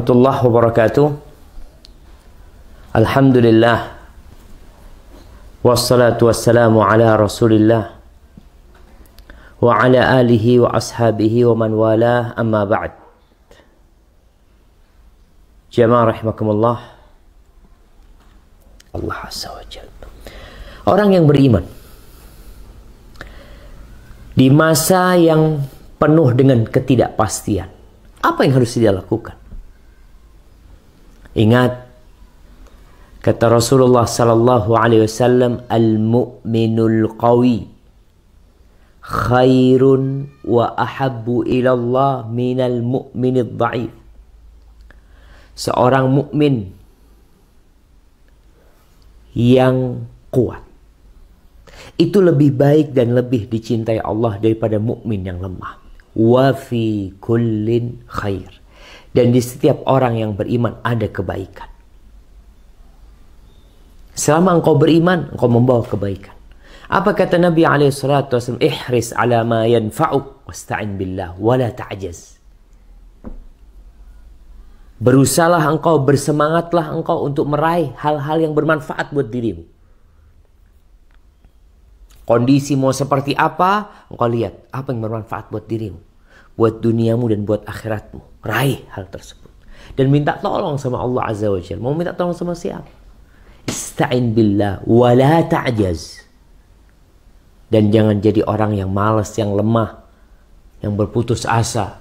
warahmatullahi wabarakatuh. Alhamdulillah. Wassalatu wassalamu ala rasulillah wa ala alihi wa ashabihi wa man walah, amma ba'd. Jamaah rahimakumullah. Allah azza wa jalla. Orang yang beriman di masa yang penuh dengan ketidakpastian, apa yang harus dia lakukan? Ingat kata Rasulullah sallallahu alaihi wasallam, al-mu'minul qawi khairun wa ahabbu ila Allah minal mu'minid dha'if. Seorang mukmin yang kuat itu lebih baik dan lebih dicintai Allah daripada mukmin yang lemah. Wa fi kullin khair. Dan di setiap orang yang beriman ada kebaikan. Selama engkau beriman, engkau membawa kebaikan. Apa kata Nabi SAW? Ihris ala ma yanfa'uk wasta'in billah wala ta'jaz. Berusahalah engkau, bersemangatlah engkau untuk meraih hal-hal yang bermanfaat buat dirimu. Kondisi mau seperti apa, engkau lihat apa yang bermanfaat buat dirimu, buat duniamu dan buat akhiratmu. Raih hal tersebut dan minta tolong sama Allah azza wa jalla. Mau minta tolong sama siapa? Ista'in billah wa la ta'jaz. Dan jangan jadi orang yang malas, yang lemah, yang berputus asa.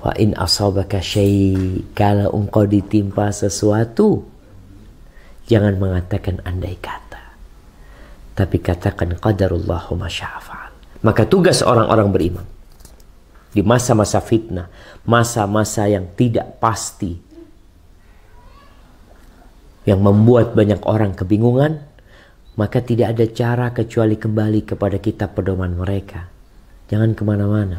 Wa in asabaka syai', kalau engkau ditimpa sesuatu, jangan mengatakan andai kata, tapi katakan qadarullahu ma syaa fa'al. Maka tugas orang-orang beriman di masa-masa fitnah, masa-masa yang tidak pasti, yang membuat banyak orang kebingungan, maka tidak ada cara kecuali kembali kepada kitab pedoman mereka. Jangan kemana-mana.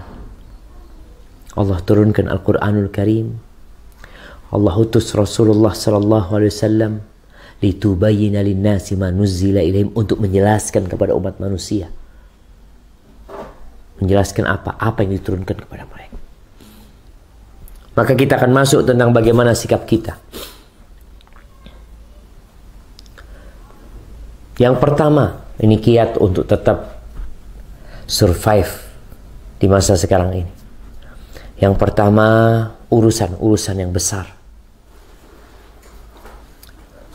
Allah turunkan Al-Quranul Karim. Allah utus Rasulullah sallallahu alaihi wasallam litubayyina linnasi ma nuzzila ilaihim, untuk menjelaskan kepada umat manusia. Menjelaskan apa yang diturunkan kepada mereka. Maka kita akan masuk tentang bagaimana sikap kita. Yang pertama, ini kiat untuk tetap survive di masa sekarang ini. Yang pertama, urusan-urusan yang besar.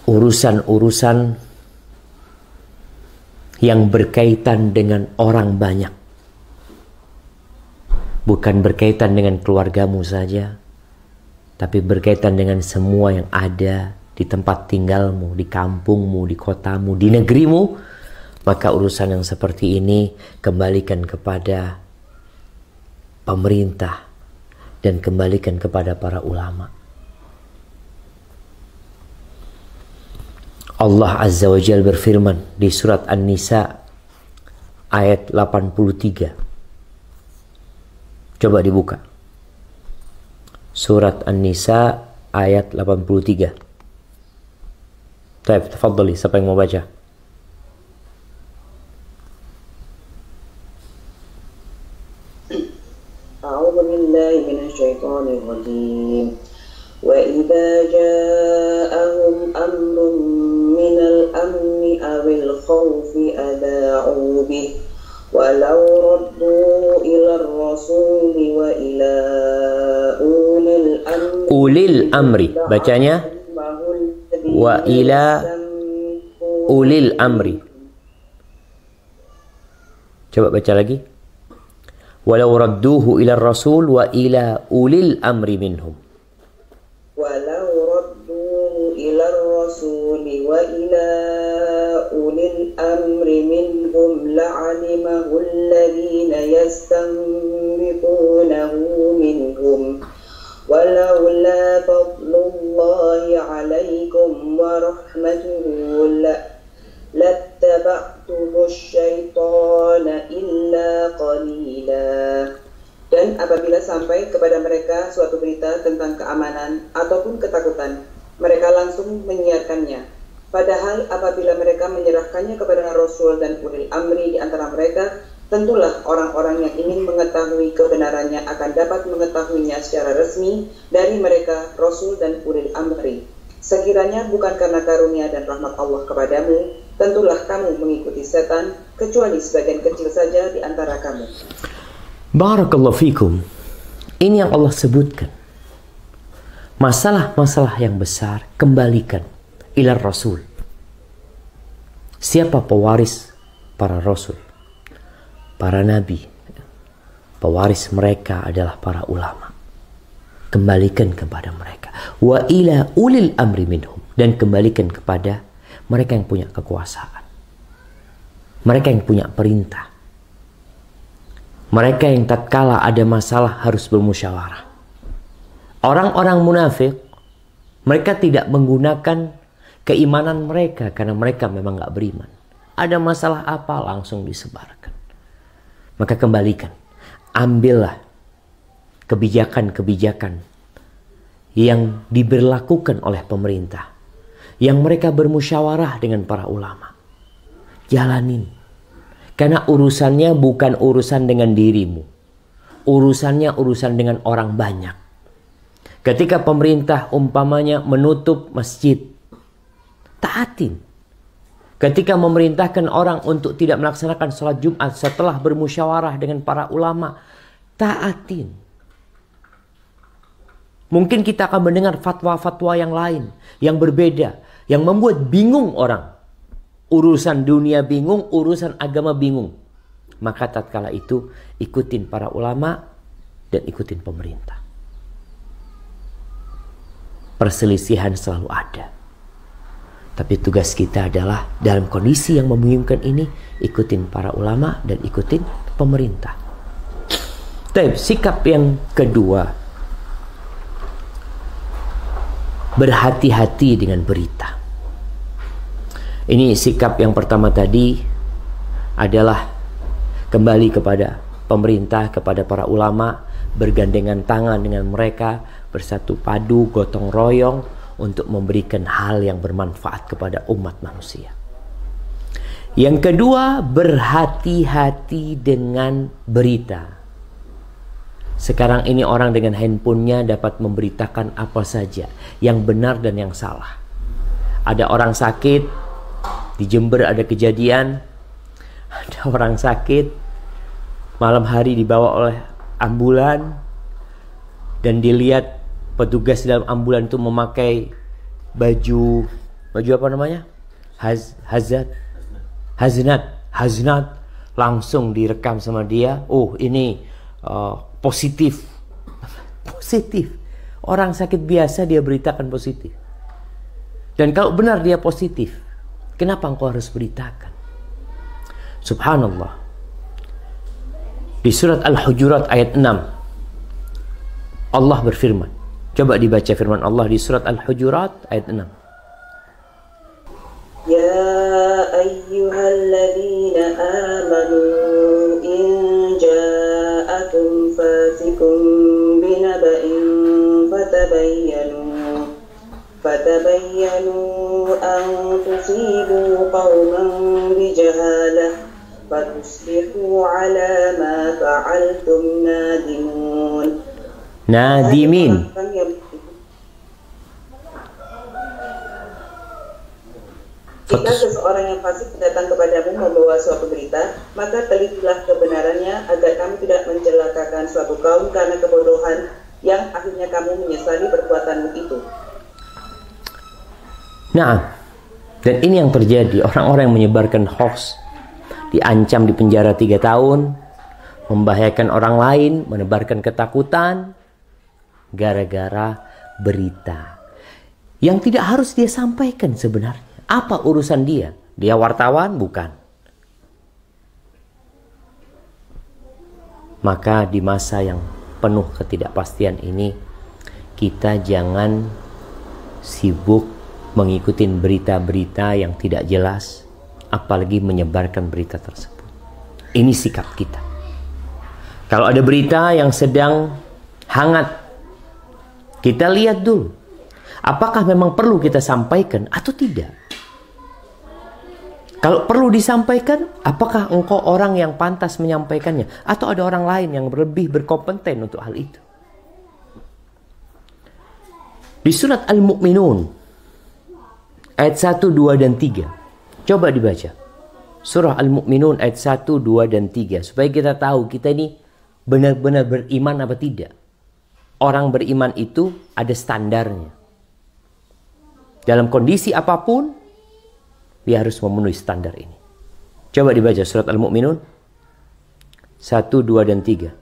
Urusan-urusan yang berkaitan dengan orang banyak. Bukan berkaitan dengan keluargamu saja, tapi berkaitan dengan semua yang ada di tempat tinggalmu, di kampungmu, di kotamu, di negerimu. Maka urusan yang seperti ini kembalikan kepada pemerintah dan kembalikan kepada para ulama. Allah Azza wa Jalla berfirman di surat An-Nisa ayat 83. Coba dibuka. Surat An-Nisa ayat 83. Baik, tafadhali, siapa yang mau baca? A'udzu billahi minasyaitonir rajim. Wa idza ja'ahum amrun minal amni awil khawfi adha'u bihi walau raddu ila ar-rasul wa ila ulil amri. Bacanya wa ila ulil amri. Coba baca lagi. Walau radduhu ila ar-rasul wa ila ulil amri minhum. Walau radduhu ila ar-rasul wa ila ulil amri minhum la'alimahu alladhina yastanbitunahu minhum walaula fadlullahi 'alaikum wa rahmatuhu lattaba'tumus syaitana illa qalila. Dan apabila sampai kepada mereka suatu berita tentang keamanan ataupun ketakutan, mereka langsung menyiarkannya. Padahal apabila mereka menyerahkannya kepada Rasul dan ulil amri di antara mereka, Tentulah orang-orang yang ingin mengetahui kebenarannya akan dapat mengetahuinya secara resmi dari mereka, Rasul dan ulil amri. Sekiranya bukan karena karunia dan rahmat Allah kepadamu, tentulah kamu mengikuti setan, kecuali sebagian kecil saja di antara kamu. Barakallahu fikum. Ini yang Allah sebutkan. Masalah-masalah yang besar kembalikan ila Rasul. Siapa pewaris para Rasul? Para Nabi. Pewaris mereka adalah para ulama. Kembalikan kepada mereka. Wa ila ulil amri minhum. Dan kembalikan kepada mereka yang punya kekuasaan. Mereka yang punya perintah. Mereka yang tatkala ada masalah harus bermusyawarah. Orang-orang munafik, mereka tidak menggunakan keimanan mereka karena mereka memang gak beriman. Ada masalah apa langsung disebarkan. Maka kembalikan. Ambillah kebijakan-kebijakan yang diberlakukan oleh pemerintah. Yang mereka bermusyawarah dengan para ulama. Jalanin. Karena urusannya bukan urusan dengan dirimu. Urusannya urusan dengan orang banyak. Ketika pemerintah umpamanya menutup masjid, taatin. Ketika memerintahkan orang untuk tidak melaksanakan sholat Jumat setelah bermusyawarah dengan para ulama, taatin. Mungkin kita akan mendengar fatwa-fatwa yang lain, yang berbeda, yang membuat bingung orang. Urusan dunia bingung, urusan agama bingung. Maka tatkala itu ikutin para ulama dan ikutin pemerintah. Perselisihan selalu ada. Tapi tugas kita adalah dalam kondisi yang membingungkan ini, ikutin para ulama dan ikutin pemerintah. Tapi sikap yang kedua, berhati-hati dengan berita. Ini sikap yang pertama tadi adalah kembali kepada pemerintah, kepada para ulama, bergandengan tangan dengan mereka, bersatu padu, gotong royong untuk memberikan hal yang bermanfaat kepada umat manusia. Yang kedua, berhati-hati dengan berita. Sekarang ini orang dengan handphonenya dapat memberitakan apa saja, yang benar dan yang salah. Ada orang sakit, di Jember ada kejadian, ada orang sakit, malam hari dibawa oleh ambulan, dan dilihat petugas dalam ambulan itu memakai baju apa namanya? Haznat. Langsung direkam sama dia. Oh, ini positif. Orang sakit biasa dia beritakan positif. Dan kalau benar dia positif, kenapa engkau harus beritakan? Subhanallah. Di surat Al-Hujurat ayat 6 Allah berfirman. Coba dibaca firman Allah di surat Al-Hujurat ayat 6. Ya ayyuhalladzina amanu in ja'akum fasikum binaba'in fatabayyanu an tusibu qauman bijahalah fatusbihu ala ma fa'altum nadimin. Jika seseorang yang fasik datang kepadamu membawa suatu berita, maka telitilah kebenarannya agar kamu tidak mencelakakan suatu kaum karena kebodohan yang akhirnya kamu menyesali perbuatanmu itu. Nah, dan ini yang terjadi. Orang-orang yang menyebarkan hoax diancam di penjara 3 tahun, membahayakan orang lain, menebarkan ketakutan gara-gara berita yang tidak harus dia sampaikan sebenarnya. Apa urusan dia? Dia wartawan? Bukan. Maka di masa yang penuh ketidakpastian ini, kita jangan sibuk mengikuti berita-berita yang tidak jelas, apalagi menyebarkan berita tersebut. Ini sikap kita. Kalau ada berita yang sedang hangat, kita lihat dulu, apakah memang perlu kita sampaikan atau tidak. Kalau perlu disampaikan, apakah engkau orang yang pantas menyampaikannya? Atau ada orang lain yang lebih berkompeten untuk hal itu? Di surat Al-Mu'minun, ayat 1, 2, dan 3. Coba dibaca. Surah Al-Mu'minun ayat 1, 2, dan 3. Supaya kita tahu kita ini benar-benar beriman apa tidak. Orang beriman itu ada standarnya. Dalam kondisi apapun, dia harus memenuhi standar ini. Coba dibaca surat Al-Mu'minun 1, 2, dan 3.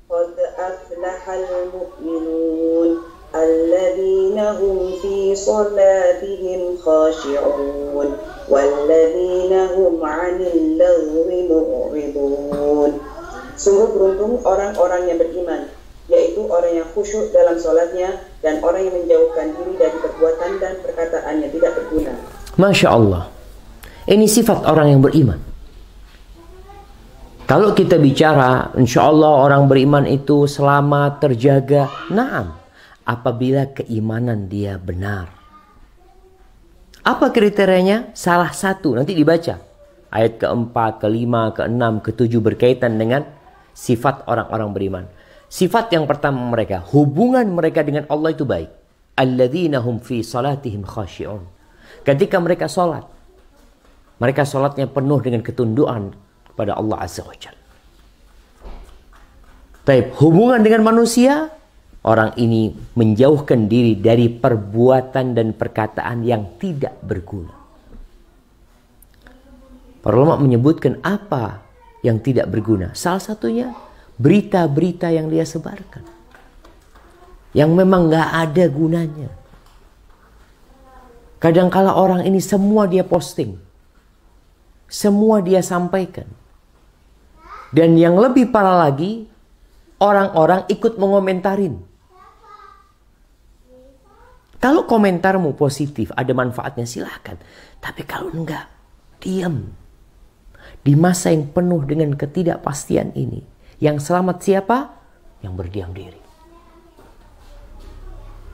Qad aflahal mu'minun alladzina hum fi salatihim khashi'un walladzina hum 'anil lagwi mu'ridun. Sungguh beruntung orang-orang yang beriman, yaitu orang yang khusyuk dalam salatnya dan orang yang menjauhkan diri dari perbuatan dan perkataan yang tidak berguna. Masya Allah. Ini sifat orang yang beriman. Kalau kita bicara, insya Allah orang beriman itu selamat, terjaga. Naam, apabila keimanan dia benar. Apa kriterianya? Salah satu, nanti dibaca. Ayat keempat, kelima, keenam, ketujuh berkaitan dengan sifat orang-orang beriman. Sifat yang pertama mereka, hubungan mereka dengan Allah itu baik. Alladzina hum fi salatihim khashi'un. Ketika mereka sholat, mereka sholatnya penuh dengan ketunduan kepada Allah Azza wa Jalla. Taib, hubungan dengan manusia, orang ini menjauhkan diri dari perbuatan dan perkataan yang tidak berguna. Para ulama menyebutkan apa yang tidak berguna. Salah satunya berita-berita yang dia sebarkan, yang memang gak ada gunanya. Kadangkala orang ini semua dia posting, semua dia sampaikan. Dan yang lebih parah lagi, orang-orang ikut mengomentarin. Kalau komentarmu positif, ada manfaatnya, silahkan. Tapi kalau enggak, diam. Di masa yang penuh dengan ketidakpastian ini, yang selamat siapa? Yang berdiam diri.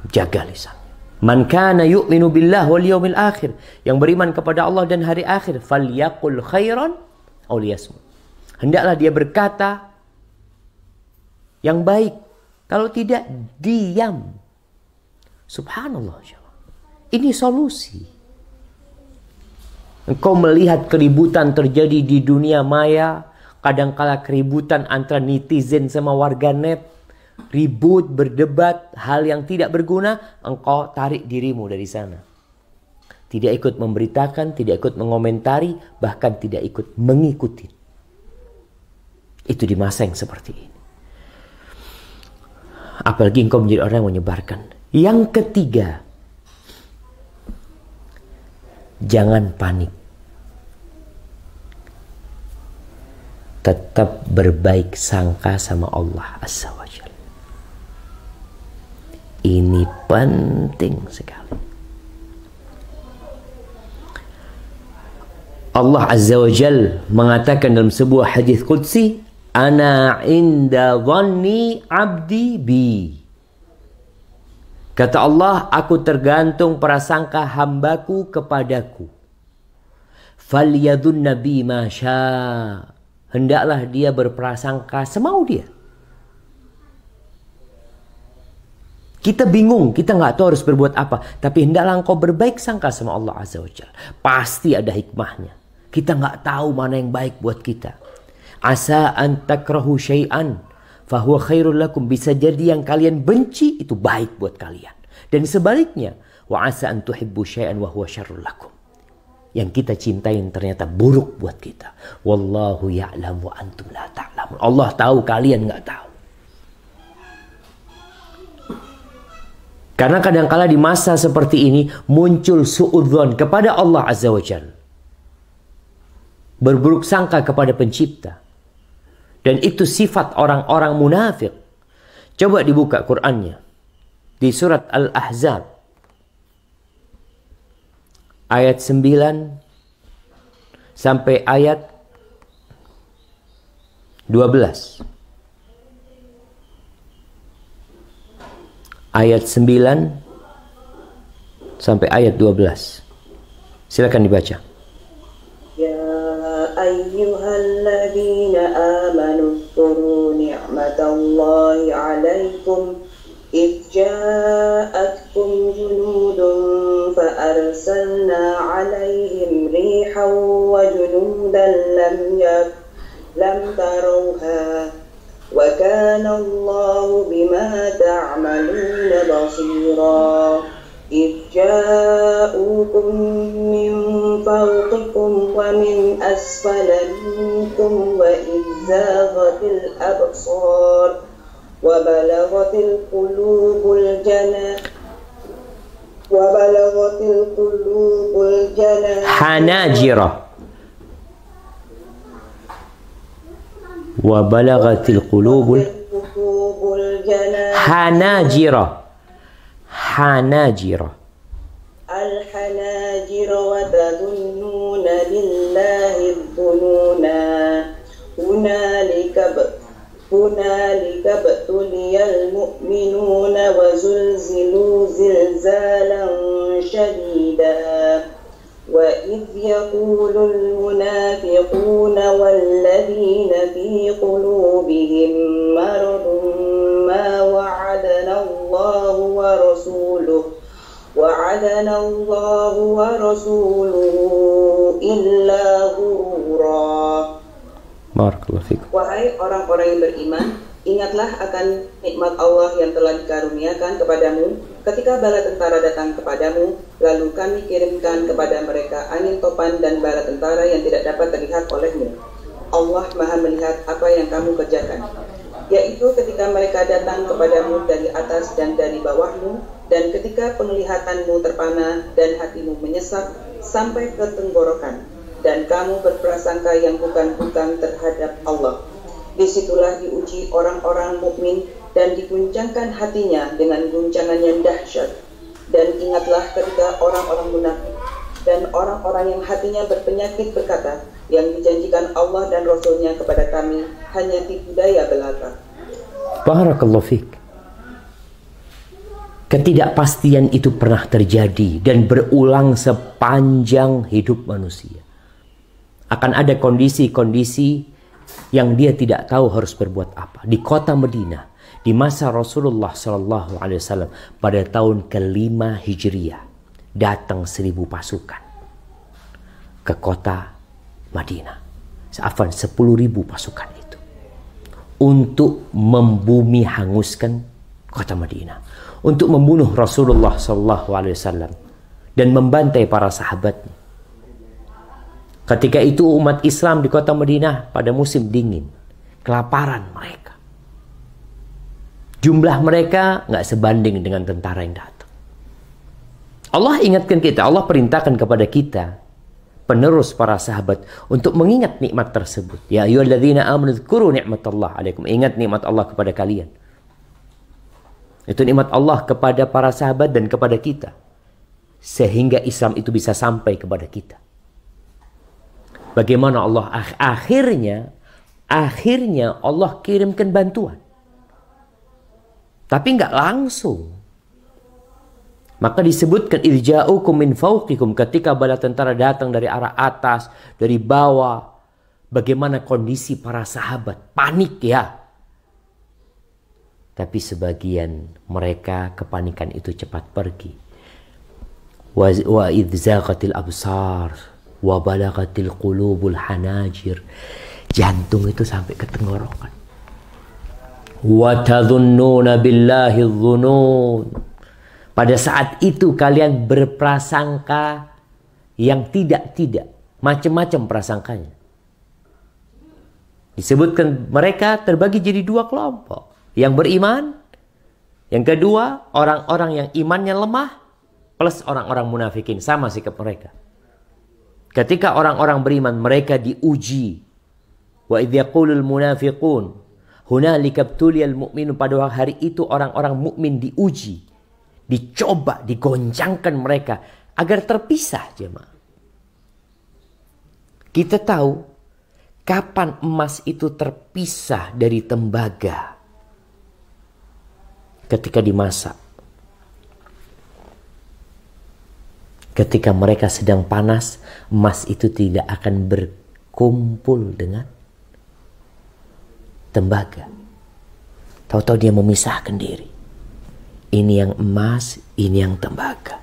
Jaga lisan. Man kana yu'minu billah wal yawmil akhir, yang beriman kepada Allah dan hari akhir, falyaqul khairan aw liyasmut. Hendaklah dia berkata yang baik, kalau tidak diam. Subhanallah. Ini solusi. Engkau melihat keributan terjadi di dunia maya, kadangkala keributan antara netizen sama warganet, ribut, berdebat, hal yang tidak berguna, engkau tarik dirimu dari sana. Tidak ikut memberitakan, tidak ikut mengomentari, bahkan tidak ikut mengikuti. Itu di masa yang seperti ini. Apalagi engkau menjadi orang yang menyebarkan. Yang ketiga, jangan panik. Tetap berbaik sangka sama Allah Azza wa Jalla. Ini penting sekali. Allah Azza wa Jalla mengatakan dalam sebuah hadis qudsi, ana inda dhanni abdi bi. Kata Allah, aku tergantung prasangka hambaku kepadaku. Falyadun nabi masya. Hendaklah dia berprasangka semau dia. Kita bingung, kita nggak tahu harus berbuat apa. Tapi hendaklah engkau berbaik sangka sama Allah Azza wa Jalla. Pasti ada hikmahnya. Kita nggak tahu mana yang baik buat kita. Asa an takrahu syai'an fahuwa khairul lakum. Bisa jadi yang kalian benci itu baik buat kalian. Dan sebaliknya, wa asa an tuhibbu syai'an wa huwa syarrul lakum. Yang kita cintain ternyata buruk buat kita. Wallahu ya'lam wa antum la ta'lamun. Allah tahu, kalian nggak tahu. Karena kadangkala di masa seperti ini muncul suudzon kepada Allah Azza wa Jalla. Berburuk sangka kepada pencipta. Dan itu sifat orang-orang munafik. Coba dibuka Qur'annya. Di surat Al-Ahzab. Ayat 9 sampai ayat 12. Ayat 9 sampai ayat 12. Silakan dibaca. أيها الذين آمنوا اذكروا نعمة الله عليكم إذ جاءتكم جنود فأرسلنا عليهم ريحا وجنودا لم تروها وكان الله بما تعملون بصيرا إذ جاءوكم من فوقكم ومن أسفل منكم وإذ زاغت الأبصار وبلغت القلوب الجنان حناجر وبلغت القلوب حناجر الحناجر وتظنون بالله الظنونا هنالك ابتلي المؤمنون وزلزلوا زلزالا شديدا وإذ يقول المنافقون والذين في قلوبهم مرض ما وعدنا الله ورسوله إلا غرورا. Barakallahu fikum. Wahai orang-orang yang beriman, ingatlah akan nikmat Allah yang telah dikaruniakan kepadamu ketika bala tentara datang kepadamu, lalu kami kirimkan kepada mereka angin topan dan bala tentara yang tidak dapat terlihat olehmu. Allah Maha melihat apa yang kamu kerjakan, yaitu ketika mereka datang kepadamu dari atas dan dari bawahmu, dan ketika penglihatanmu terpana dan hatimu menyesak sampai ke tenggorokan, dan kamu berprasangka yang bukan-bukan terhadap Allah. Disitulah diuji orang-orang mukmin dan diguncangkan hatinya dengan guncangan yang dahsyat. Dan ingatlah ketika orang-orang munafik dan orang-orang yang hatinya berpenyakit berkata, yang dijanjikan Allah dan Rasulnya kepada kami hanya tipu daya belaka. Barakallahu fik. Ketidakpastian itu pernah terjadi dan berulang sepanjang hidup manusia. Akan ada kondisi-kondisi yang dia tidak tahu harus berbuat apa. Di kota Madinah, di masa Rasulullah SAW pada tahun ke-5 Hijriah, datang 1000 pasukan ke kota Madinah. 10.000 pasukan itu untuk membumi hanguskan kota Madinah, untuk membunuh Rasulullah SAW dan membantai para sahabatnya. Ketika itu umat Islam di kota Madinah pada musim dingin, kelaparan mereka. Jumlah mereka nggak sebanding dengan tentara yang datang. Allah ingatkan kita, Allah perintahkan kepada kita, penerus para sahabat, untuk mengingat nikmat tersebut. Ya ayyuhalladzina amanu dzkuru ni'matallah alaikum. Ingat nikmat Allah kepada kalian. Itu nikmat Allah kepada para sahabat dan kepada kita, sehingga Islam itu bisa sampai kepada kita. Bagaimana Allah akhirnya Allah kirimkan bantuan, tapi nggak langsung. Maka disebutkan irja'ukum min fawqikum, ketika bala tentara datang dari arah atas, dari bawah. Bagaimana kondisi para sahabat? Panik ya. Tapi sebagian mereka kepanikan itu cepat pergi. Wa idh zaghatil absar wa balagatil qulubul hanajir. Jantung itu sampai ke tenggorokan. Wa tadhunnuna billahi dhunun. Pada saat itu kalian berprasangka yang tidak-tidak, macam-macam prasangkanya. Disebutkan mereka terbagi jadi 2 kelompok. Yang beriman, yang kedua orang-orang yang imannya lemah, plus orang-orang munafikin, sama sikap mereka. Ketika orang-orang beriman mereka diuji. Wa idh yaqulul munafiqun hunalika ibtuliyal mu'minun, pada hari itu orang-orang mukmin diuji, dicoba, digoncangkan mereka agar terpisah jemaah. Kita tahu kapan emas itu terpisah dari tembaga. Ketika dimasak. Ketika mereka sedang panas, emas itu tidak akan kumpul dengan tembaga. Tahu-tahu dia memisahkan diri. Ini yang emas, ini yang tembaga.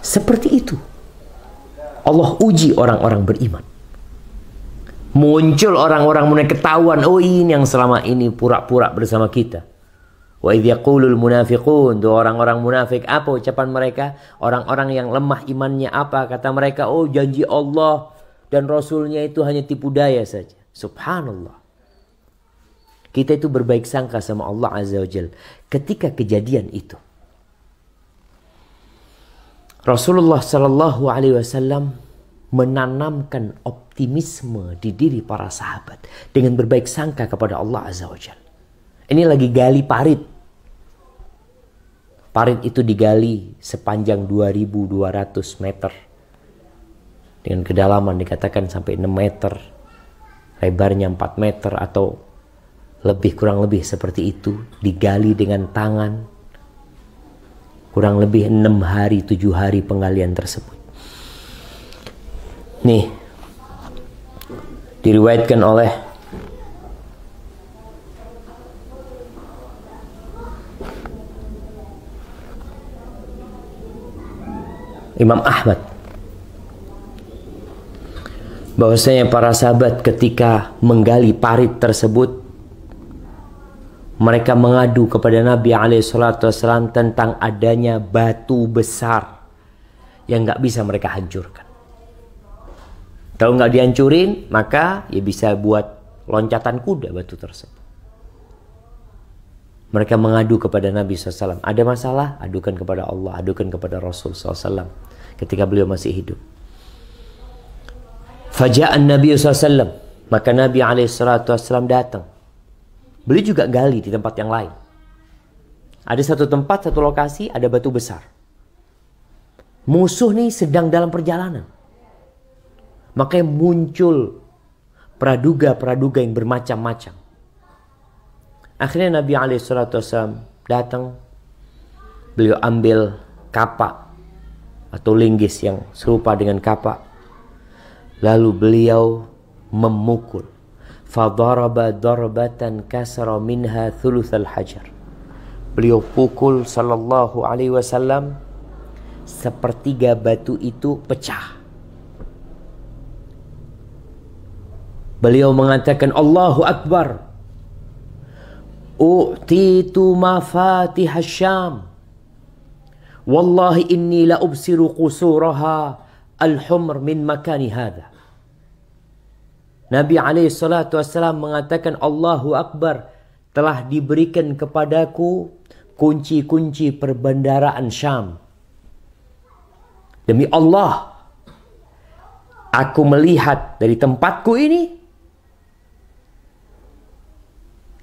Seperti itu Allah uji orang-orang beriman. Muncul orang-orang mulai ketahuan, oh ini yang selama ini pura-pura bersama kita. Wa idh yaqulul munafiqun, orang-orang munafik, apa ucapan mereka? Orang-orang yang lemah imannya apa? Kata mereka, oh janji Allah dan Rasulnya itu hanya tipu daya saja. Subhanallah. Kita itu berbaik sangka sama Allah Azza wa Jalla. Ketika kejadian itu, Rasulullah Sallallahu Alaihi Wasallam menanamkan optimisme di diri para sahabat dengan berbaik sangka kepada Allah Azza wa Jalla. Ini lagi gali parit. Parit itu digali sepanjang 2.200 meter. Dengan kedalaman dikatakan sampai 6 meter. Lebarnya 4 meter atau lebih, kurang lebih seperti itu. Digali dengan tangan. Kurang lebih 6 hari, 7 hari penggalian tersebut. Nih, diriwayatkan oleh Imam Ahmad bahwasanya para sahabat ketika menggali parit tersebut, mereka mengadu kepada Nabi SAW tentang adanya batu besar yang gak bisa mereka hancurkan. Kalau nggak dihancurin, maka ya bisa buat loncatan kuda batu tersebut. Mereka mengadu kepada Nabi SAW. Ada masalah, adukan kepada Allah, adukan kepada Rasul SAW. Ketika beliau masih hidup. Faja'an Nabi SAW. Maka Nabi SAW datang. Beliau juga gali di tempat yang lain. Ada satu tempat, satu lokasi, ada batu besar. Musuh nih sedang dalam perjalanan. Makanya muncul praduga-praduga yang bermacam-macam. Akhirnya Nabi SAW datang. Beliau ambil kapak atau linggis yang serupa dengan kapak. Lalu beliau memukul. Fadaraba darbatan kasara minha thuluthal hajar. Beliau pukul sallallahu alaihi wasallam, sepertiga batu itu pecah. Beliau mengatakan, Allahu Akbar. U'titu mafatih Syam. Wallahi inni la ubsiru qusuraha al-humr min makani hadha. Nabi SAW mengatakan, Allahu Akbar, telah diberikan kepadaku kunci-kunci perbendaharaan Syam. Demi Allah, aku melihat dari tempatku ini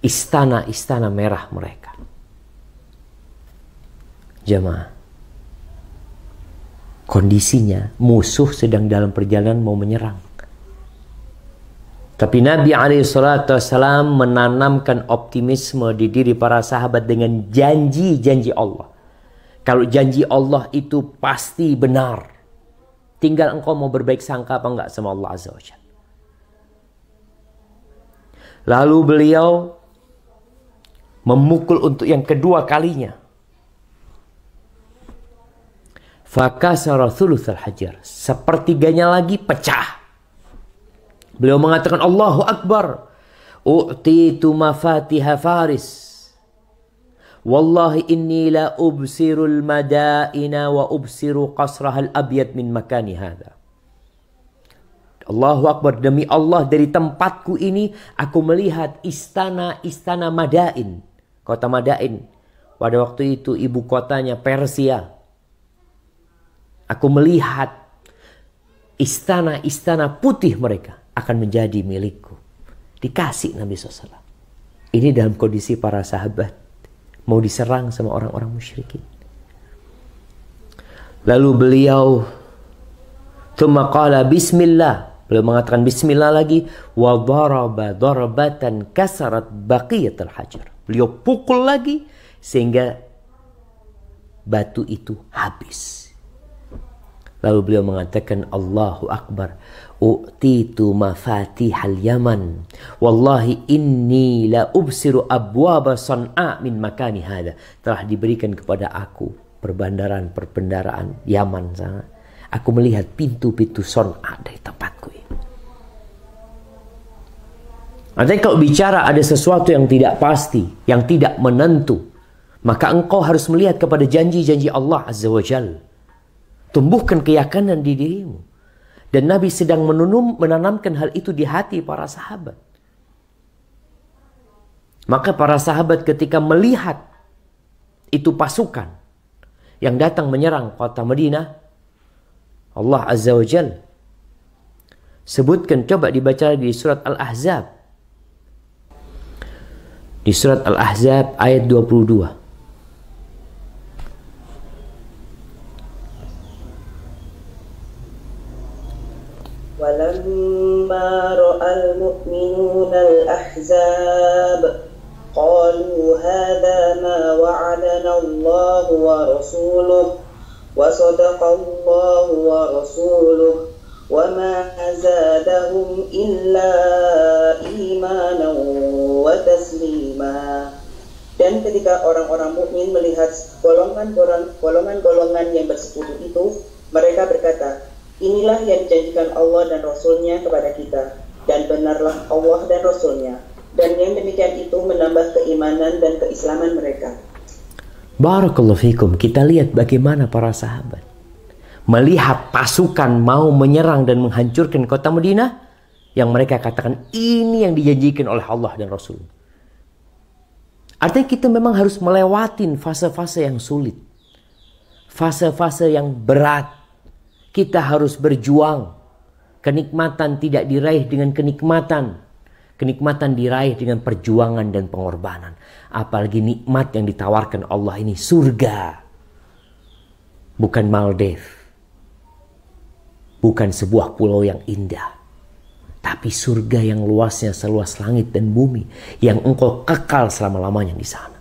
istana-istana merah mereka. Jemaah, kondisinya musuh sedang dalam perjalanan mau menyerang. Tapi Nabi SAW menanamkan optimisme di diri para sahabat dengan janji-janji Allah. Kalau janji Allah itu pasti benar. Tinggal engkau mau berbaik sangka apa enggak sama Allah Azza wa Jalla. Lalu beliau memukul untuk yang kedua kalinya. Fakasara thuluthal hajar. Sepertiganya lagi pecah. Beliau mengatakan, Allahu Akbar. U'titu mafatiha Faris. Wallahi inni la ubsirul madaina wa ubsiru qasrahal abyad min makani hadha. Allahu Akbar, demi Allah dari tempatku ini aku melihat istana-istana Madain. Kota Madain. Pada waktu itu ibu kotanya Persia. Aku melihat istana-istana putih mereka akan menjadi milikku. Dikasih Nabi SAW. Ini dalam kondisi para sahabat mau diserang sama orang-orang musyrikin. Lalu beliau tsumma qala bismillah. Beliau mengatakan bismillah lagi. Wa daraba darbatan kasarat baqiyatul hajar. Beliau pukul lagi sehingga batu itu habis. Lalu beliau mengatakan, Allahu Akbar, u'titu mafatihal Yaman, wallahi inni la ubsiru abwaba San'a min makani hada. Telah diberikan kepada aku perbendaraan Yaman sana. Aku melihat pintu-pintu San'a dari tempatku ini. Artinya kalau bicara ada sesuatu yang tidak pasti, yang tidak menentu, maka engkau harus melihat kepada janji-janji Allah Azza wa Jalla. Tumbuhkan keyakinan di dirimu. Dan Nabi sedang menanamkan hal itu di hati para sahabat. Maka para sahabat ketika melihat itu pasukan yang datang menyerang kota Madinah, Allah Azza wa Jalla sebutkan, coba dibaca di surat Al-Ahzab. Di surat Al-Ahzab ayat 22. وَلَمَّا رَأَى الْمُؤْمِنُونَ الْأَحْزَابَ قَالُوا هَذَا مَا وَعَدَنَا اللَّهُ وَرَسُولُهُ وَصَدَقَ اللَّهُ وَرَسُولُهُ وَمَا زَادَهُمْ إِلَّا إِيمَانًا وَتَسْلِيمًا. Dan ketika orang-orang mukmin melihat golongan-golongan yang bersekutu itu, mereka berkata, inilah yang dijanjikan Allah dan Rasulnya kepada kita, dan benarlah Allah dan Rasulnya. Dan yang demikian itu menambah keimanan dan keislaman mereka. Barakallahu fikum. Kita lihat bagaimana para sahabat melihat pasukan mau menyerang dan menghancurkan kota Madinah, yang mereka katakan ini yang dijanjikan oleh Allah dan Rasul. Artinya kita memang harus melewatin fase-fase yang sulit, fase-fase yang berat. Kita harus berjuang. Kenikmatan tidak diraih dengan kenikmatan. Kenikmatan diraih dengan perjuangan dan pengorbanan. Apalagi nikmat yang ditawarkan Allah ini surga. Bukan Maldives. Bukan sebuah pulau yang indah. Tapi surga yang luasnya seluas langit dan bumi. Yang engkau kekal selama-lamanya di sana.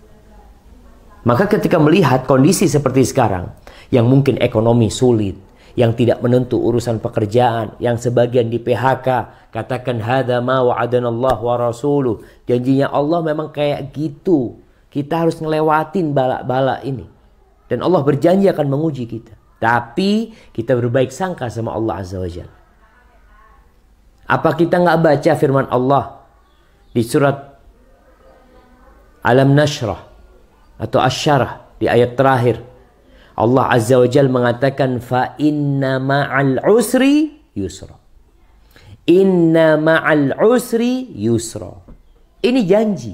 Maka ketika melihat kondisi seperti sekarang, yang mungkin ekonomi sulit, yang tidak menentu urusan pekerjaan, yang sebagian di PHK, katakan hadza ma wa'adanallahu wa rasuluh. Janjinya Allah memang kayak gitu. Kita harus ngelewatin bala-bala ini. Dan Allah berjanji akan menguji kita. Tapi kita berbaik sangka sama Allah Azza wa Jalla. Apa kita nggak baca firman Allah di surat Alam Nashrah atau Asy-Syarah di ayat terakhir? Allah Azza wa Jalla mengatakan fa inna ma'al usri yusra. Inna ma'al usri yusra. Ini janji.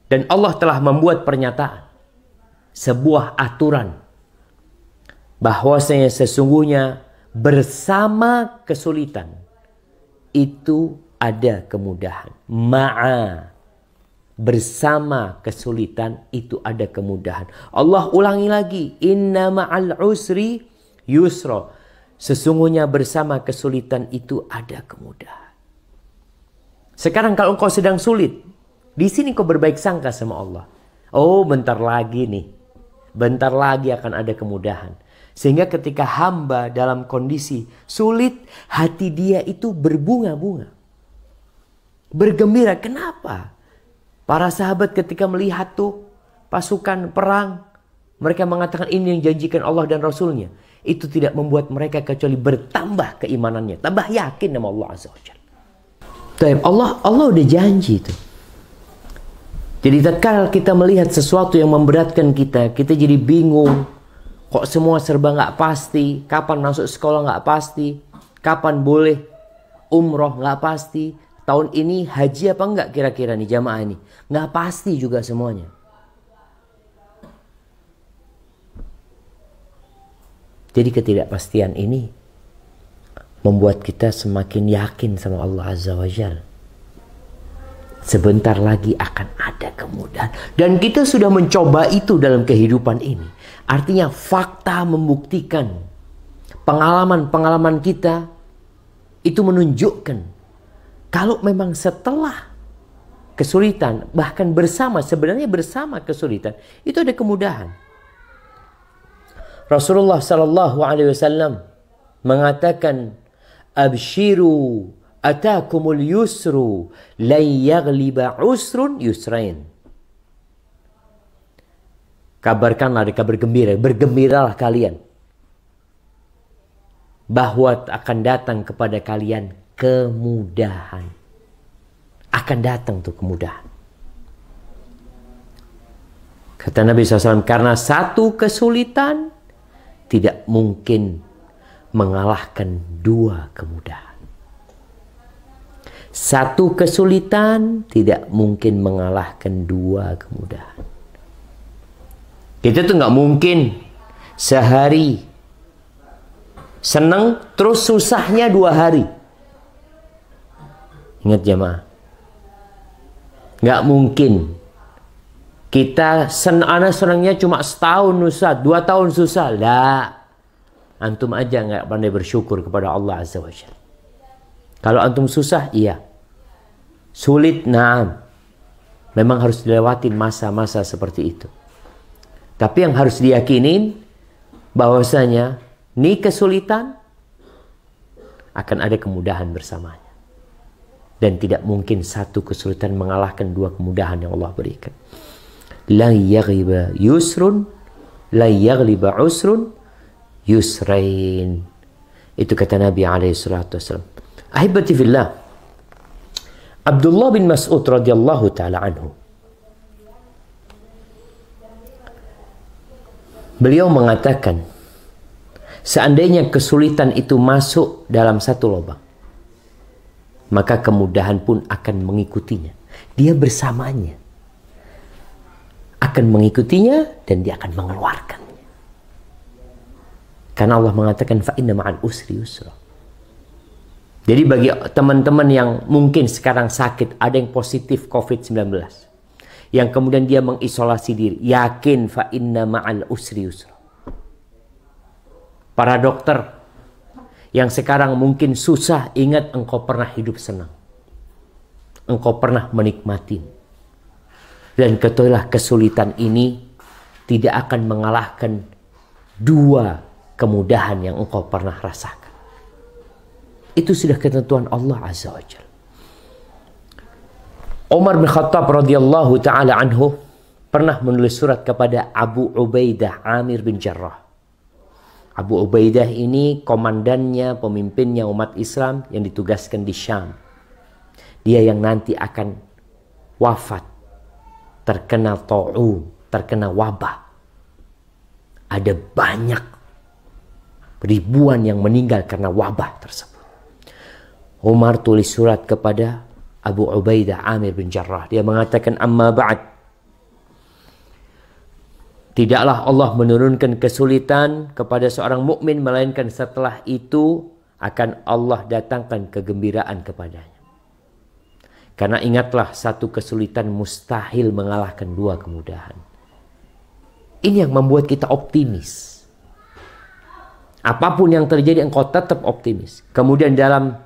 Dan Allah telah membuat pernyataan, sebuah aturan, bahwasanya sesungguhnya bersama kesulitan itu ada kemudahan. Ma'a, bersama kesulitan itu ada kemudahan. Allah ulangi lagi, inna ma'al usri yusra. Sesungguhnya bersama kesulitan itu ada kemudahan. Sekarang kalau engkau sedang sulit, di sini kau berbaik sangka sama Allah. Oh, bentar lagi nih. Bentar lagi akan ada kemudahan. Sehingga ketika hamba dalam kondisi sulit, hati dia itu berbunga-bunga. Bergembira. Kenapa? Para sahabat ketika melihat tuh pasukan perang, mereka mengatakan ini yang janjikan Allah dan Rasulnya. Itu tidak membuat mereka kecuali bertambah keimanannya. Tambah yakin sama Allah Azza wa Jalla. Allah udah janji itu. Jadi tatkala kita melihat sesuatu yang memberatkan kita, kita jadi bingung. Kok semua serba nggak pasti? Kapan masuk sekolah nggak pasti? Kapan boleh umroh nggak pasti? Tahun ini haji apa enggak kira-kira nih jamaah ini? Nggak pasti juga semuanya. Jadi ketidakpastian ini membuat kita semakin yakin sama Allah Azza wa Jalla. Sebentar lagi akan ada kemudahan. Dan kita sudah mencoba itu dalam kehidupan ini. Artinya fakta membuktikan. Pengalaman-pengalaman kita itu menunjukkan. Kalau memang setelah kesulitan, bahkan sebenarnya bersama kesulitan, itu ada kemudahan. Rasulullah sallallahu alaihi wasallam mengatakan, "Abshiru atakumul yusru lan yaghliba usrun yusrain." Kabarkanlah, ada kabar gembira, bergembiralah kalian bahwa akan datang kepada kalian kemudahan. Akan datang tuh kemudahan. Kata Nabi SAW, karena satu kesulitan tidak mungkin mengalahkan dua kemudahan. Satu kesulitan tidak mungkin mengalahkan dua kemudahan. Kita tuh nggak mungkin sehari seneng terus susahnya 2 hari. Ingat jemaah, nggak mungkin kita senangnya cuma setahun susah, 2 tahun susah. Lah, antum aja nggak pandai bersyukur kepada Allah Azza wa Jalla. Kalau antum susah, iya. Sulit, nah, memang harus dilewatin masa-masa seperti itu. Tapi yang harus diyakinin bahwasanya ini kesulitan akan ada kemudahan bersamanya. Dan tidak mungkin satu kesulitan mengalahkan dua kemudahan yang Allah berikan. La yaghliba yusrun, la yaghliba usrun yusrain. Itu kata Nabi SAW. Ahibati fillah, Abdullah bin Mas'ud radhiyallahu ta'ala anhu, beliau mengatakan, seandainya kesulitan itu masuk dalam satu lubang, maka kemudahan pun akan mengikutinya. Dia bersamanya. Akan mengikutinya dan dia akan mengeluarkannya. Karena Allah mengatakan, fa inna ma'al usri yusra. Jadi bagi teman-teman yang mungkin sekarang sakit, ada yang positif COVID-19, yang kemudian dia mengisolasi diri, yakin fa inna ma'al usri yusra. Para dokter yang sekarang mungkin susah, ingat engkau pernah hidup senang. Engkau pernah menikmati. Dan ketahuilah kesulitan ini tidak akan mengalahkan dua kemudahan yang engkau pernah rasakan. Itu sudah ketentuan Allah Azza wa Jalla. Umar bin Khattab radhiyallahu ta'ala anhu pernah menulis surat kepada Abu Ubaidah Amir bin Jarrah. Abu Ubaidah ini komandannya, pemimpinnya umat Islam yang ditugaskan di Syam. Dia yang nanti akan wafat, terkena ta'un, terkena wabah. Ada banyak ribuan yang meninggal karena wabah tersebut. Umar tulis surat kepada Abu Ubaidah Amir bin Jarrah. Dia mengatakan, amma ba'd, tidaklah Allah menurunkan kesulitan kepada seorang mukmin melainkan setelah itu akan Allah datangkan kegembiraan kepadanya. Karena ingatlah, satu kesulitan mustahil mengalahkan dua kemudahan. Ini yang membuat kita optimis. Apapun yang terjadi, engkau tetap optimis. Kemudian dalam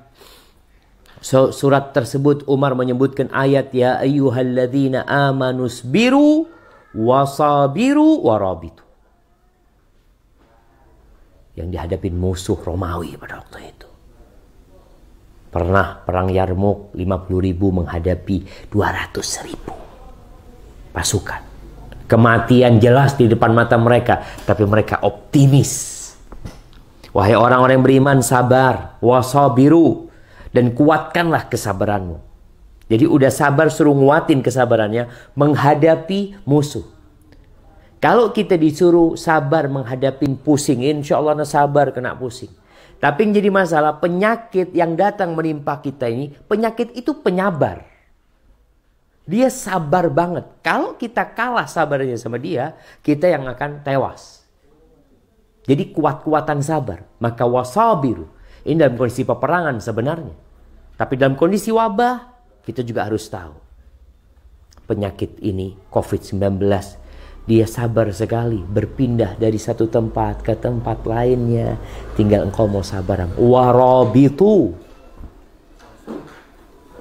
surat tersebut Umar menyebutkan ayat, ya ayyuhalladzina amanusbiru wasabiru warabitu. Yang dihadapin musuh Romawi pada waktu itu. Pernah perang Yarmuk, 50.000 menghadapi 200.000 pasukan. Kematian jelas di depan mata mereka, tapi mereka optimis. Wahai orang-orang yang beriman, sabar, wasabiru, dan kuatkanlah kesabaranmu. Jadi udah sabar, suruh nguatin kesabarannya menghadapi musuh. Kalau kita disuruh sabar menghadapi pusing, insya Allah sabar kena pusing. Tapi yang jadi masalah, penyakit yang datang menimpa kita ini, penyakit itu penyabar. Dia sabar banget. Kalau kita kalah sabarnya sama dia, kita yang akan tewas. Jadi kuat-kuatan sabar. Maka wasabiru. Ini dalam kondisi peperangan sebenarnya. Tapi dalam kondisi wabah, kita juga harus tahu. Penyakit ini, COVID-19, dia sabar sekali berpindah dari satu tempat ke tempat lainnya. Tinggal engkau mau sabar. Warabitu.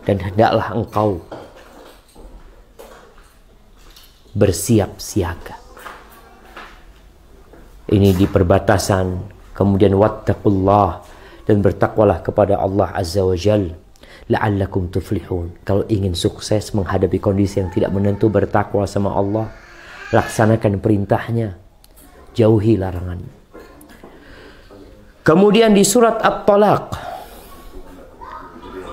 Dan hendaklah engkau bersiap siaga. ini di perbatasan, kemudian wattaqullah, dan bertakwalah kepada Allah Azza wa Jal, la'allakum tuflihun. Kalau ingin sukses menghadapi kondisi yang tidak menentu, bertakwa sama Allah, laksanakan perintahnya, jauhi larangannya. Kemudian di surat At-Talaq,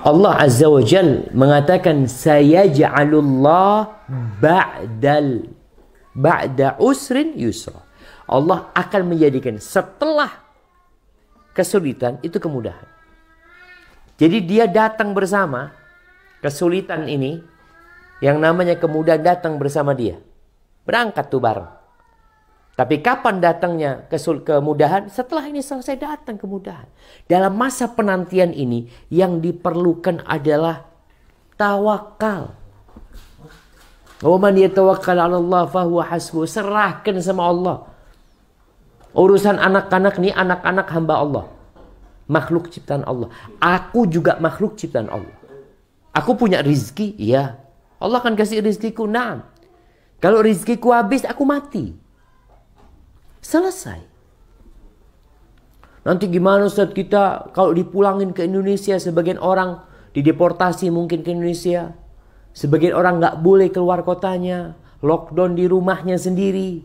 Allah Azza wa Jal mengatakan sayaj'alullah ba'da usrin yusra. Allah akan menjadikan setelah kesulitan itu kemudahan. Jadi dia datang bersama kesulitan ini, yang namanya kemudahan datang bersama dia. Berangkat tuh bareng. Tapi kapan datangnya kemudahan? Setelah ini selesai datang kemudahan. Dalam masa penantian ini yang diperlukan adalah tawakal. Wa man yatawakkal 'ala Allah fahuwa hasbuh. Serahkan sama Allah. Urusan anak-anak nih, anak-anak hamba Allah. Makhluk ciptaan Allah. Aku juga makhluk ciptaan Allah. Aku punya rizki, iya. Allah akan kasih rizkiku, nah. Kalau rizkiku habis, aku mati. Selesai. Nanti gimana Ustaz kita kalau dipulangin ke Indonesia, sebagian orang dideportasi mungkin ke Indonesia. Sebagian orang nggak boleh keluar kotanya. Lockdown di rumahnya sendiri.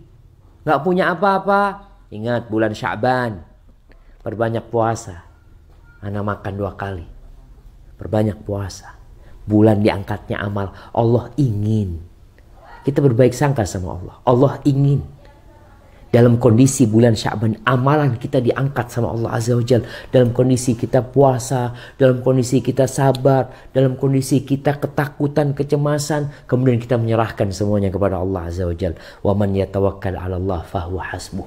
Nggak punya apa-apa. Ingat bulan Sya'ban. Perbanyak puasa. Anak makan 2 kali. Perbanyak puasa. Bulan diangkatnya amal. Allah ingin. Kita berbaik sangka sama Allah. Allah ingin. Dalam kondisi bulan Sya'ban, amalan kita diangkat sama Allah Azza wa Jal. Dalam kondisi kita puasa, dalam kondisi kita sabar, dalam kondisi kita ketakutan, kecemasan, kemudian kita menyerahkan semuanya kepada Allah Azza wa Jal. Wa man yatawakkal 'ala Allah fahuwa hasbuh.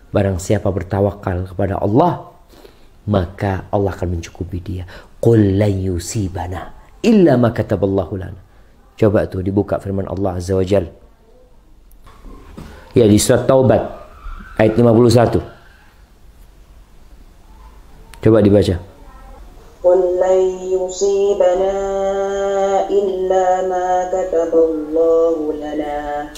Barang siapa bertawakal kepada Allah, maka Allah akan mencukupi dia. Qul lan yusibana illa ma kataballahu lana. Coba tuh dibuka firman Allah Azza wa Jal. Ya, di surat Taubat ayat 51. Coba dibaca. Qul lan yusibana illa ma kataballahu lana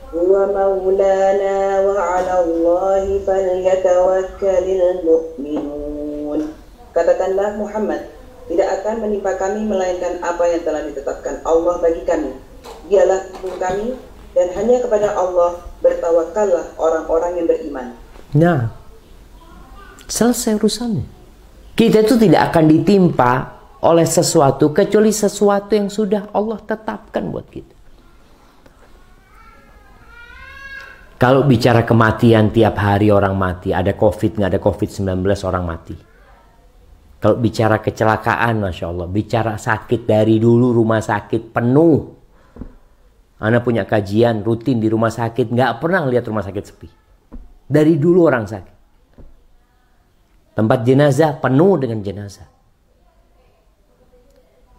huwa maulana wa 'ala Allahi falyatawakkalul mu'minun. Katakanlah Muhammad, tidak akan menimpa kami melainkan apa yang telah ditetapkan Allah bagi kami. Dialah Tuhan kami, dan hanya kepada Allah bertawakallah orang-orang yang beriman. Nah, selesai urusannya. Kita itu tidak akan ditimpa oleh sesuatu kecuali sesuatu yang sudah Allah tetapkan buat kita. Kalau bicara kematian, tiap hari orang mati. Ada COVID, nggak ada COVID-19, orang mati. Kalau bicara kecelakaan, Masya Allah. Bicara sakit, dari dulu rumah sakit penuh. Ana punya kajian rutin di rumah sakit, nggak pernah lihat rumah sakit sepi. Dari dulu orang sakit. Tempat jenazah penuh dengan jenazah.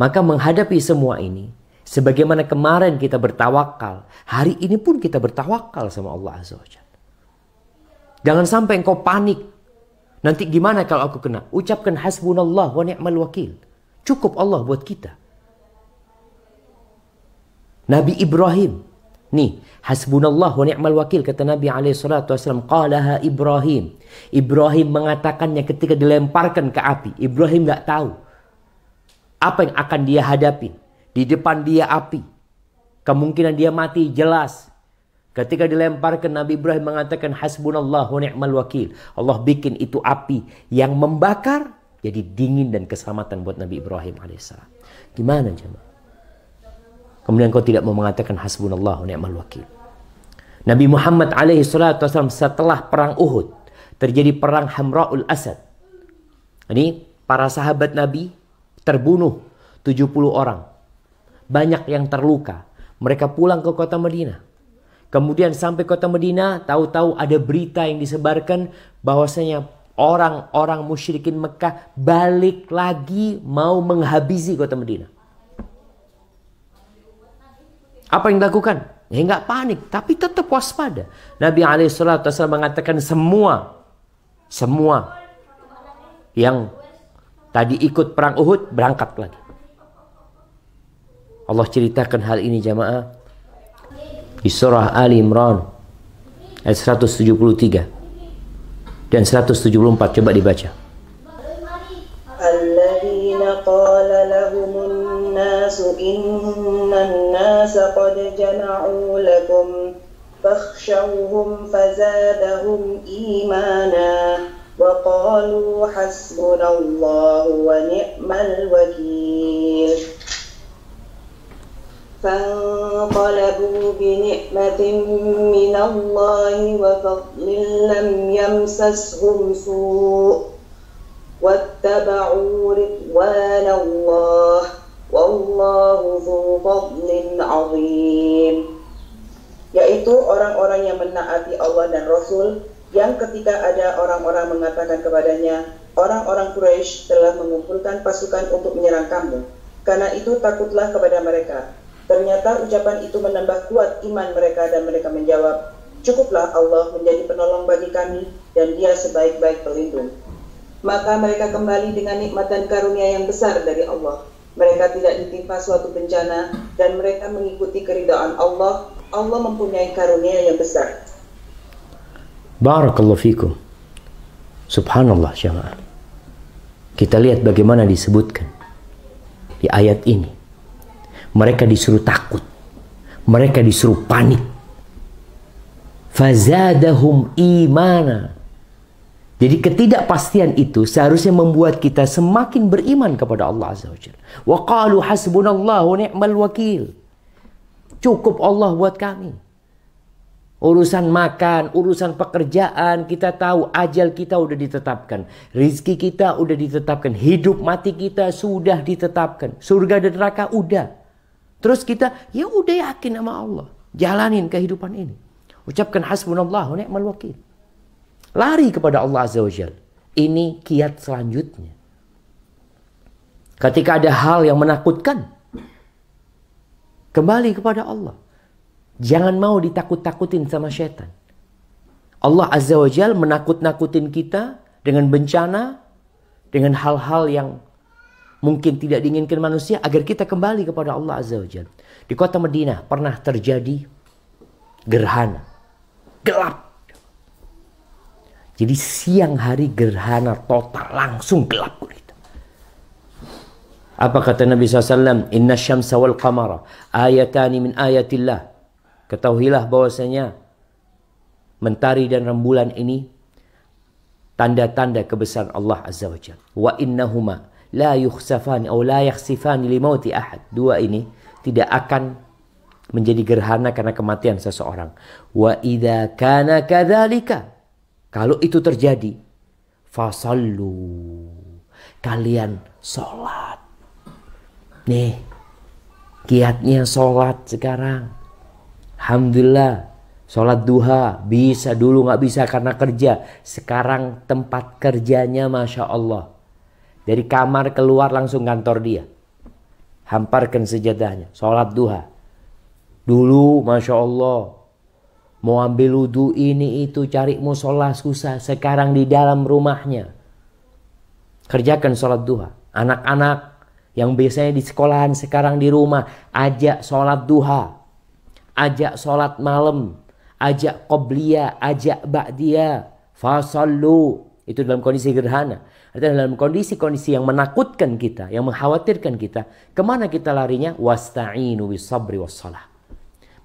Maka menghadapi semua ini, sebagaimana kemarin kita bertawakal, hari ini pun kita bertawakal sama Allah Azza wa Jalla. Jangan sampai engkau panik. Nanti gimana kalau aku kena? Ucapkan hasbunallah wa ni'mal wakil. Cukup Allah buat kita. Nabi Ibrahim, nih hasbunallah wa ni'mal wakil, kata Nabi SAW, qalaha Ibrahim. Ibrahim mengatakannya ketika dilemparkan ke api. Ibrahim nggak tahu apa yang akan dia hadapi. Di depan dia api, kemungkinan dia mati jelas. Ketika dilemparkan, Nabi Ibrahim mengatakan hasbunallah wa ni'mal wakil. Allah bikin itu api yang membakar jadi dingin dan keselamatan buat Nabi Ibrahim AS. Gimana jemaah? Kemudian kau tidak mau mengatakan hasbunallah wa ni'mal wakil. Nabi Muhammad SAW setelah perang Uhud, terjadi perang Hamra'ul Asad. Ini para sahabat Nabi terbunuh 70 orang. Banyak yang terluka. Mereka pulang ke kota Madinah. Kemudian sampai kota Madinah, tahu-tahu ada berita yang disebarkan bahwasanya orang-orang musyrikin Mekah balik lagi mau menghabisi kota Madinah. Apa yang dilakukan? Ya nggak panik, tapi tetap waspada. Nabi SAW mengatakan semua yang tadi ikut perang Uhud berangkat lagi. Allah ceritakan hal ini jamaah di surah Ali Imran ayat 173 dan 174, coba dibaca. Alladzina qala lahumun nasu innan nasa qad jama'u lakum fakhshawhum fazadahum imana wa qalu hasbunallahu wa ni'mal wakil. فانقلبوا بنعمة من الله وفضل لم يمسسهم سوء واتبعوا رضوان الله والله ذو فضل عظيم. Yaitu orang-orang yang menaati Allah dan Rasul, yang ketika ada orang-orang mengatakan kepadanya, orang-orang Quraisy telah mengumpulkan pasukan untuk menyerang kamu, karena itu takutlah kepada mereka. Ternyata ucapan itu menambah kuat iman mereka dan mereka menjawab, cukuplah Allah menjadi penolong bagi kami dan Dia sebaik-baik pelindung. Maka mereka kembali dengan nikmat dan karunia yang besar dari Allah. Mereka tidak ditimpa suatu bencana dan mereka mengikuti keridhaan Allah. Allah mempunyai karunia yang besar. Barakallahu fikum. Subhanallah jamaah. Kita lihat bagaimana disebutkan di ayat ini. Mereka disuruh takut. Mereka disuruh panik. Fazadahum imana. Jadi ketidakpastian itu seharusnya membuat kita semakin beriman kepada Allah Azza wa Jalla. Wa qalu hasbunallahu ni'mal wakil. Cukup Allah buat kami. Urusan makan, urusan pekerjaan, kita tahu ajal kita udah ditetapkan. Rizki kita udah ditetapkan. Hidup mati kita sudah ditetapkan. Surga dan neraka udah. Terus kita, ya udah yakin sama Allah. Jalanin kehidupan ini. Ucapkan hasbunallahu ni'mal wakil. Lari kepada Allah Azza wa Jalla. Ini kiat selanjutnya. Ketika ada hal yang menakutkan, kembali kepada Allah. Jangan mau ditakut-takutin sama syaitan. Allah Azza wa Jalla menakut-nakutin kita dengan bencana, dengan hal-hal yang mungkin tidak diinginkan manusia, agar kita kembali kepada Allah Azza wa Jalla. Di kota Madinah pernah terjadi gerhana. Gelap. Jadi siang hari gerhana total, langsung gelap gulita. Apa kata Nabi SAW? Inna syamsa wal qamara ayatani min ayatillah. Ketahuilah bahwasanya mentari dan rembulan ini tanda-tanda kebesaran Allah Azza wa Jalla. Wa innahuma la yukhsafani atau la yakhsifani li mauti ahad. Dua ini tidak akan menjadi gerhana karena kematian seseorang. Wa idza kana kadzalika, kalau itu terjadi, fasallu, kalian sholat. Nih, kiatnya sholat sekarang. Alhamdulillah, sholat duha bisa, dulu nggak bisa karena kerja. Sekarang tempat kerjanya Masya Allah. Dari kamar keluar langsung kantor dia. Hamparkan sejadahnya. Sholat duha. Dulu Masya Allah. Mau ambil wudhu ini itu. Cari musola susah. Sekarang di dalam rumahnya. Kerjakan sholat duha. Anak-anak yang biasanya di sekolahan sekarang di rumah. Ajak sholat duha. Ajak sholat malam. Ajak qobliyah. Ajak ba'diyah. Fasallu. Itu dalam kondisi gerhana. Artinya dalam kondisi-kondisi yang menakutkan kita, yang mengkhawatirkan kita, kemana kita larinya? Wasta'inu bis sabri was salah.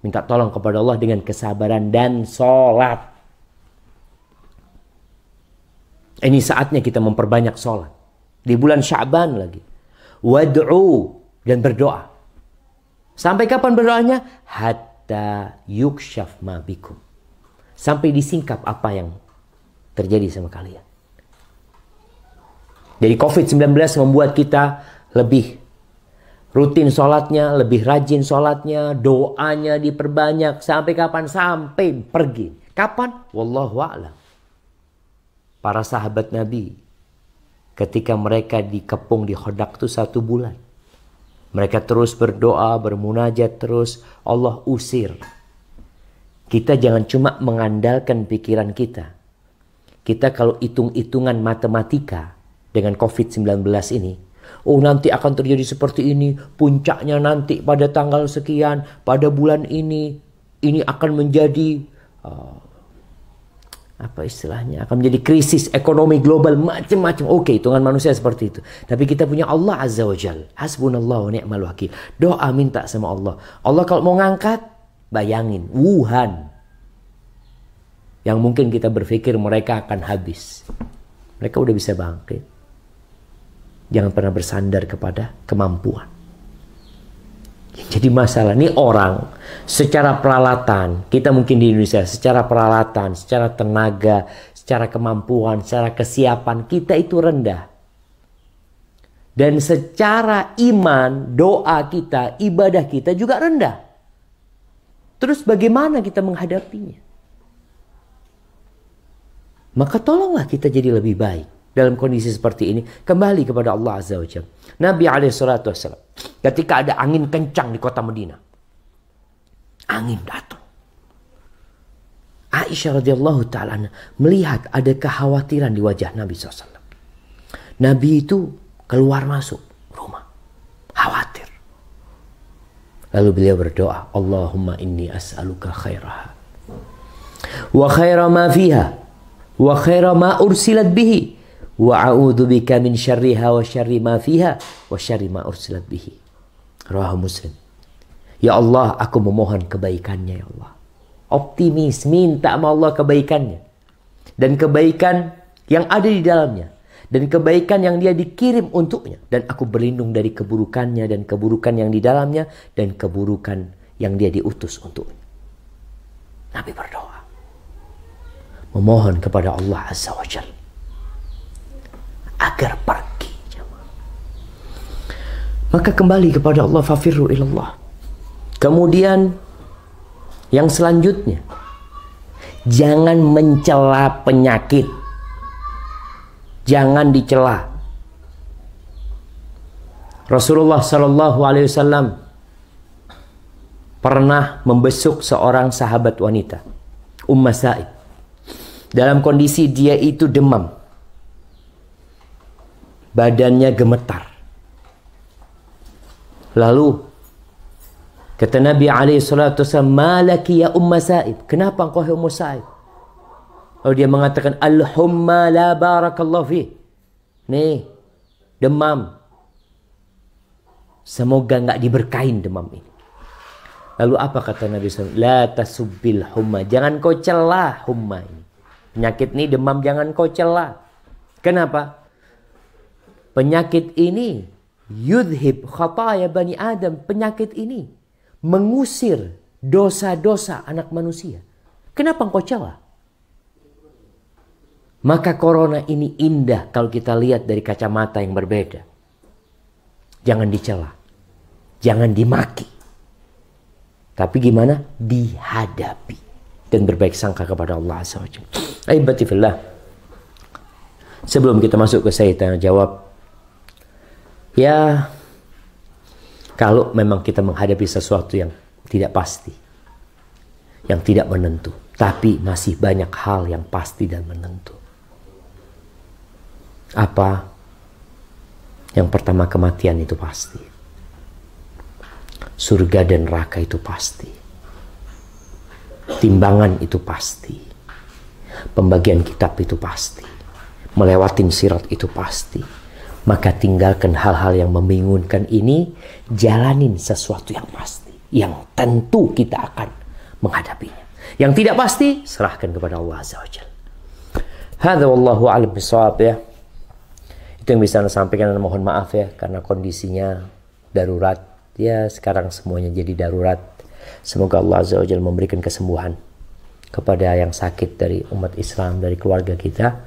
Minta tolong kepada Allah dengan kesabaran dan sholat. Ini saatnya kita memperbanyak sholat. Di bulan Sya'ban lagi. Wad'u, dan berdoa. Sampai kapan berdoanya? Hatta yukshaf ma bikum. Sampai disingkap apa yang terjadi sama kalian. Jadi COVID-19 membuat kita lebih rutin sholatnya, lebih rajin sholatnya, doanya diperbanyak. Sampai kapan? Sampai pergi. Kapan? Wallahu a'lam. Para sahabat Nabi, ketika mereka dikepung di Khodak itu 1 bulan. Mereka terus berdoa, bermunajat terus. Allah usir. Kita jangan cuma mengandalkan pikiran kita. Kita kalau hitung-hitungan matematika, dengan COVID-19 ini, oh nanti akan terjadi seperti ini, puncaknya nanti pada tanggal sekian, pada bulan ini akan menjadi apa istilahnya, akan menjadi krisis ekonomi global macam-macam. Oke, hitungan manusia seperti itu. Tapi kita punya Allah Azza wa Jal. Hasbunallah wa ni'mal wakil. Doa minta sama Allah. Allah kalau mau ngangkat, bayangin Wuhan, yang mungkin kita berpikir mereka akan habis, mereka udah bisa bangkit. Jangan pernah bersandar kepada kemampuan. Jadi masalah ini orang secara peralatan, kita mungkin di Indonesia secara peralatan, secara tenaga, secara kemampuan, secara kesiapan kita itu rendah. Dan secara iman, doa kita, ibadah kita juga rendah. Terus bagaimana kita menghadapinya? Maka tolonglah kita jadi lebih baik. Dalam kondisi seperti ini, kembali kepada Allah Azza wa Jalla. Nabi SAW, ketika ada angin kencang di kota Madinah, angin datang. Aisyah radhiyallahu ta'ala melihat ada kekhawatiran di wajah Nabi SAW. Nabi itu keluar masuk rumah, khawatir. Lalu beliau berdoa, Allahumma inni as'aluka khairaha wa khaira ma fiha wa khaira ma ursilat bihi wa a'udzu bika min syarriha wa syarri ma fiha wa syarri ma ursilat bihi. Rawahu Muslim. Ya Allah, aku memohon kebaikannya ya Allah. Optimis, minta sama Allah kebaikannya. Dan kebaikan yang ada di dalamnya. Dan kebaikan yang dia dikirim untuknya. Dan aku berlindung dari keburukannya dan keburukan yang di dalamnya. Dan keburukan yang dia diutus untuknya. Nabi berdoa. Memohon kepada Allah Azza wa Jalla agar pergi. Maka kembali kepada Allah, fafirru ilallah. Kemudian yang selanjutnya, jangan mencela penyakit. Jangan dicela. Rasulullah sallallahu alaihi wasallam pernah membesuk seorang sahabat wanita, Ummah Sa'id, dalam kondisi dia itu demam. Badannya gemetar. Lalu kata Nabi SAW, malaki ya Ummah Sa'id, kenapa engkau Ummah Sa'id? Lalu dia mengatakan, al-humma la barakallahu fi. Nih, demam. Semoga enggak diberkahin demam ini. Lalu apa kata Nabi SAW? La tasubbil humma. Jangan kau celah humma ini. Penyakit ini demam, jangan kau celah. Kenapa? Penyakit ini yudhib khataya bani Adam. Penyakit ini mengusir dosa-dosa anak manusia. Kenapa engkau celah? Maka corona ini indah kalau kita lihat dari kacamata yang berbeda. Jangan dicela. Jangan dimaki. Tapi gimana? Dihadapi. Dan berbaik sangka kepada Allah Azza wa Jalla. Ahibati fillah. Sebelum kita masuk ke saya tanya jawab. Ya, kalau memang kita menghadapi sesuatu yang tidak pasti, yang tidak menentu, tapi masih banyak hal yang pasti dan menentu. Apa? Yang pertama, kematian itu pasti. Surga dan neraka itu pasti. Timbangan itu pasti. Pembagian kitab itu pasti. Melewatin sirat itu pasti. Maka tinggalkan hal-hal yang membingungkan ini, jalanin sesuatu yang pasti, yang tentu kita akan menghadapinya. Yang tidak pasti, serahkan kepada Allah Azza wa Jalla. Hadza wallahu a'lam bishawab ya. Itu yang bisa saya sampaikan, dan mohon maaf ya karena kondisinya darurat. Ya, sekarang semuanya jadi darurat. Semoga Allah Azza wa Jalla memberikan kesembuhan kepada yang sakit dari umat Islam, dari keluarga kita.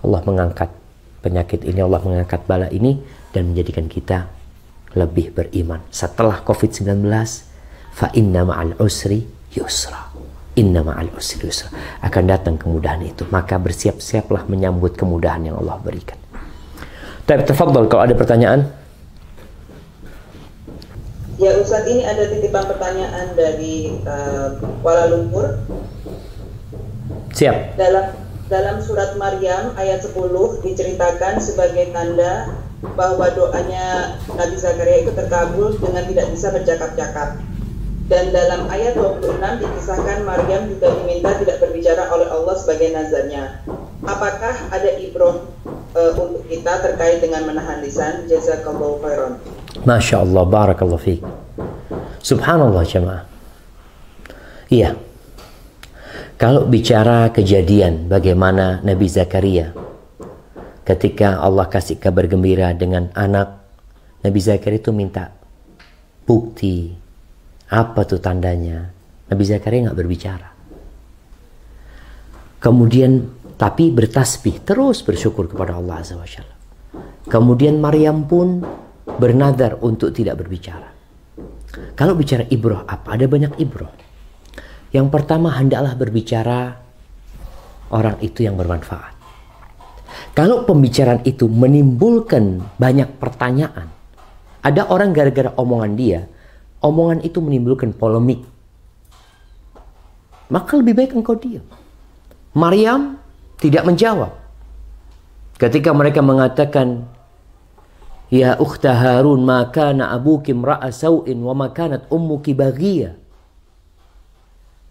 Allah mengangkat penyakit ini, Allah mengangkat bala ini dan menjadikan kita lebih beriman. Setelah COVID-19, fa inna ma'al usri yusra. Inna ma'al usri yusra. Akan datang kemudahan itu. Maka bersiap-siaplah menyambut kemudahan yang Allah berikan. Tafadhal kalau ada pertanyaan. Ya Ustaz, ini ada titipan pertanyaan dari Kuala Lumpur. Siap. Dalam surat Maryam ayat 10 diceritakan sebagai tanda bahwa doanya Nabi Zakaria itu terkabul dengan tidak bisa bercakap-cakap. Dan dalam ayat 26 dikisahkan Maryam juga diminta tidak berbicara dipenjara oleh Allah sebagai nazarnya. Apakah ada ibrah untuk kita terkait dengan menahan lisan? Jazakallahu khairan. Masya Allah, barakallahu fiik. Subhanallah jemaah. Iya. Kalau bicara kejadian bagaimana Nabi Zakaria ketika Allah kasih kabar gembira dengan anak, Nabi Zakaria itu minta bukti. Apa tuh tandanya? Nabi Zakaria nggak berbicara. Kemudian tapi bertasbih, terus bersyukur kepada Allah Azza wa Jalla. Kemudian Maryam pun bernadar untuk tidak berbicara. Kalau bicara ibrah apa? Ada banyak ibrah. Yang pertama, hendaklah berbicara orang itu yang bermanfaat. Kalau pembicaraan itu menimbulkan banyak pertanyaan, ada orang gara-gara omongan dia, omongan itu menimbulkan polemik, maka lebih baik engkau diam. Maryam tidak menjawab. Ketika mereka mengatakan, "Ya ukhta Harun, ma kana abuki imra'a sau'in wa ma kanat ummuki baghiyah."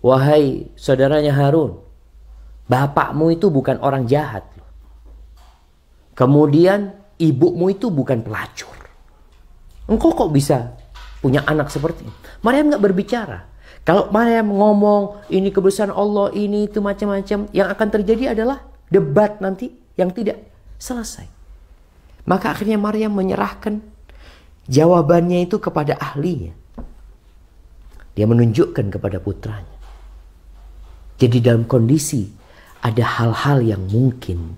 Wahai saudaranya Harun, bapakmu itu bukan orang jahat. Kemudian ibumu itu bukan pelacur. Engkau kok bisa punya anak seperti ini? Maryam nggak berbicara. Kalau Maryam ngomong ini kebesaran Allah, ini itu macam-macam, yang akan terjadi adalah debat nanti yang tidak selesai. Maka akhirnya Maryam menyerahkan jawabannya itu kepada ahlinya. Dia menunjukkan kepada putranya. Jadi dalam kondisi ada hal-hal yang mungkin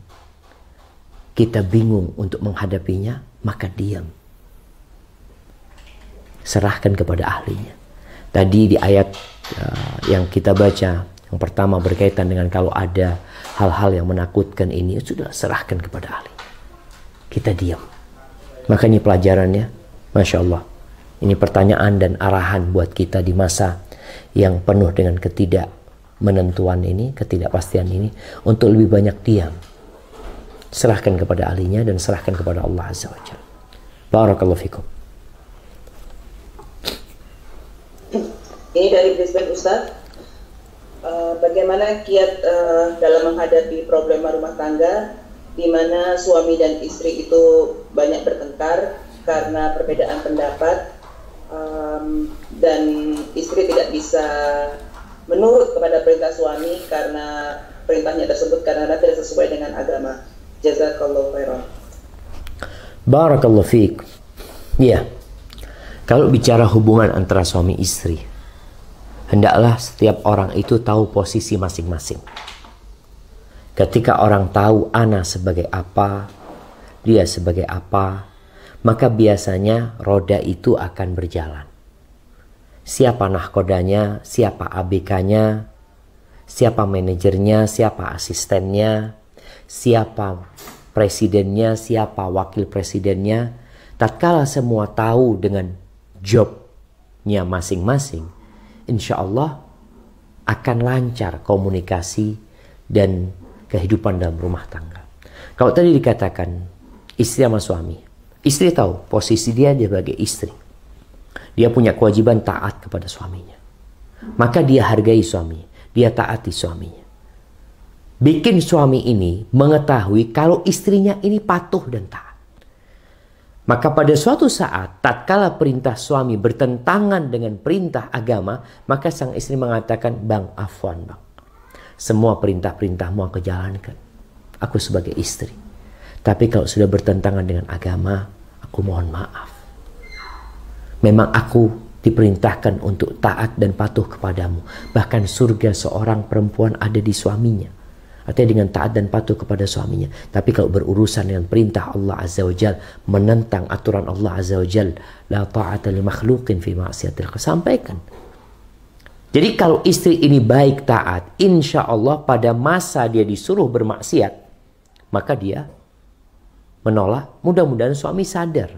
kita bingung untuk menghadapinya, maka diam. Serahkan kepada ahlinya. Tadi di ayat yang kita baca, yang pertama berkaitan dengan kalau ada hal-hal yang menakutkan ini, sudah serahkan kepada ahli. Kita diam. Makanya pelajarannya, Masya Allah. Ini pertanyaan dan arahan buat kita di masa yang penuh dengan ketidakmenentuan ini, ketidakpastian ini, untuk lebih banyak diam. Serahkan kepada ahlinya dan serahkan kepada Allah Azza wa Jalla. Barakallahu fikum. Ini dari Brisbane Ustaz. Bagaimana kiat dalam menghadapi problema rumah tangga di mana suami dan istri itu banyak bertengkar karena perbedaan pendapat, dan istri tidak bisa menurut kepada perintah suami karena perintahnya tersebut karena tidak sesuai dengan agama. Jazakallahu khairan. Barakallahu fiik. Ya. Kalau bicara hubungan antara suami istri, hendaklah setiap orang itu tahu posisi masing-masing. Ketika orang tahu ana sebagai apa, dia sebagai apa, maka biasanya roda itu akan berjalan. Siapa nahkodanya, siapa ABK-nya, siapa manajernya, siapa asistennya, siapa presidennya, siapa wakil presidennya. Tatkala semua tahu dengan jobnya masing-masing, insya Allah akan lancar komunikasi dan kehidupan dalam rumah tangga. Kalau tadi dikatakan istri sama suami, istri tahu posisi dia sebagai istri. Dia punya kewajiban taat kepada suaminya. Maka dia hargai suami, dia taati suaminya. Bikin suami ini mengetahui kalau istrinya ini patuh dan taat. Maka pada suatu saat, tatkala perintah suami bertentangan dengan perintah agama, maka sang istri mengatakan, "Bang, afwan bang. Semua perintah-perintahmu aku jalankan. Aku sebagai istri. Tapi kalau sudah bertentangan dengan agama, aku mohon maaf. Memang aku diperintahkan untuk taat dan patuh kepadamu. Bahkan surga seorang perempuan ada di suaminya. Artinya dengan taat dan patuh kepada suaminya. Tapi kalau berurusan dengan perintah Allah Azza wa Jal, menentang aturan Allah Azza wa Jal, la ta'ata li makhluqin fi ma'siyatil khaliq." Sampaikan. Jadi kalau istri ini baik taat, insya Allah pada masa dia disuruh bermaksiat, maka dia menolak. Mudah-mudahan suami sadar.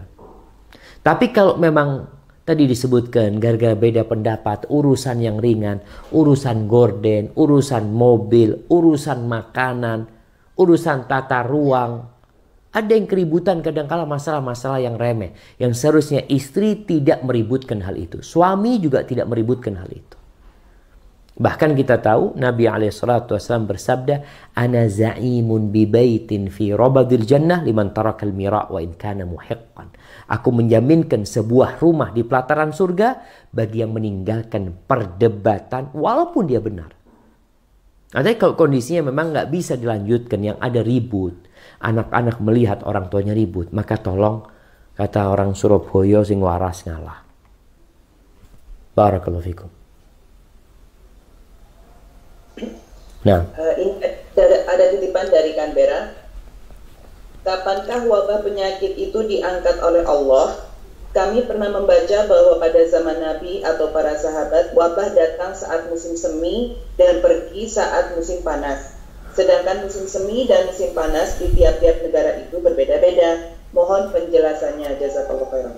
Tapi kalau memang tadi disebutkan gara-gara beda pendapat, urusan yang ringan, urusan gorden, urusan mobil, urusan makanan, urusan tata ruang, ada yang keributan kadang-kala masalah-masalah yang remeh, yang seharusnya istri tidak meributkan hal itu, suami juga tidak meributkan hal itu. Bahkan kita tahu Nabi SAW bersabda, "Ana za'imun bi baitin fi rabadil jannah liman tarakal mira' wa in kana muhiqqan." Aku menjaminkan sebuah rumah di pelataran surga bagi yang meninggalkan perdebatan walaupun dia benar. Artinya kalau kondisinya memang nggak bisa dilanjutkan, yang ada ribut, anak-anak melihat orang tuanya ribut, maka tolong, kata orang Surabaya, sing waras ngalah. Barakallahu fikum. Nah, ini ada titipan dari Canberra. Kapankah wabah penyakit itu diangkat oleh Allah? Kami pernah membaca bahwa pada zaman Nabi atau para sahabat, wabah datang saat musim semi dan pergi saat musim panas. Sedangkan musim semi dan musim panas di tiap-tiap negara itu berbeda-beda. Mohon penjelasannya, jazakallahu khairan.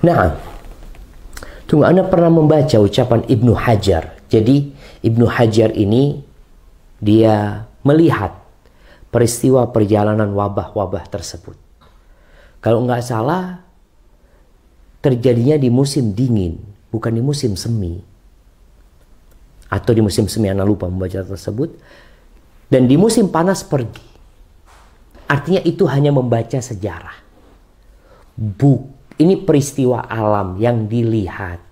nah, tunggu, Anda pernah membaca ucapan Ibnu Hajar. Jadi Ibnu Hajar ini dia melihat peristiwa perjalanan wabah-wabah tersebut. Kalau nggak salah, terjadinya di musim dingin, bukan di musim semi. Atau di musim semi, Anda lupa membaca tersebut. Dan di musim panas pergi. Artinya itu hanya membaca sejarah. Ini peristiwa alam yang dilihat.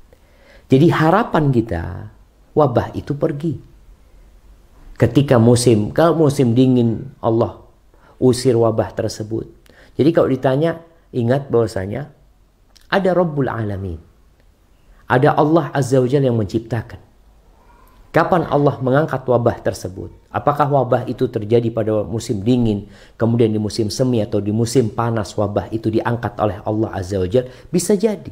Jadi harapan kita, wabah itu pergi. Ketika kalau musim dingin, Allah usir wabah tersebut. Jadi kalau ditanya, ingat bahwasanya ada Rabbul Alamin. Ada Allah Azza wa Jalla yang menciptakan. Kapan Allah mengangkat wabah tersebut? Apakah wabah itu terjadi pada musim dingin, kemudian di musim semi atau di musim panas wabah itu diangkat oleh Allah Azza wa Jalla? Bisa jadi.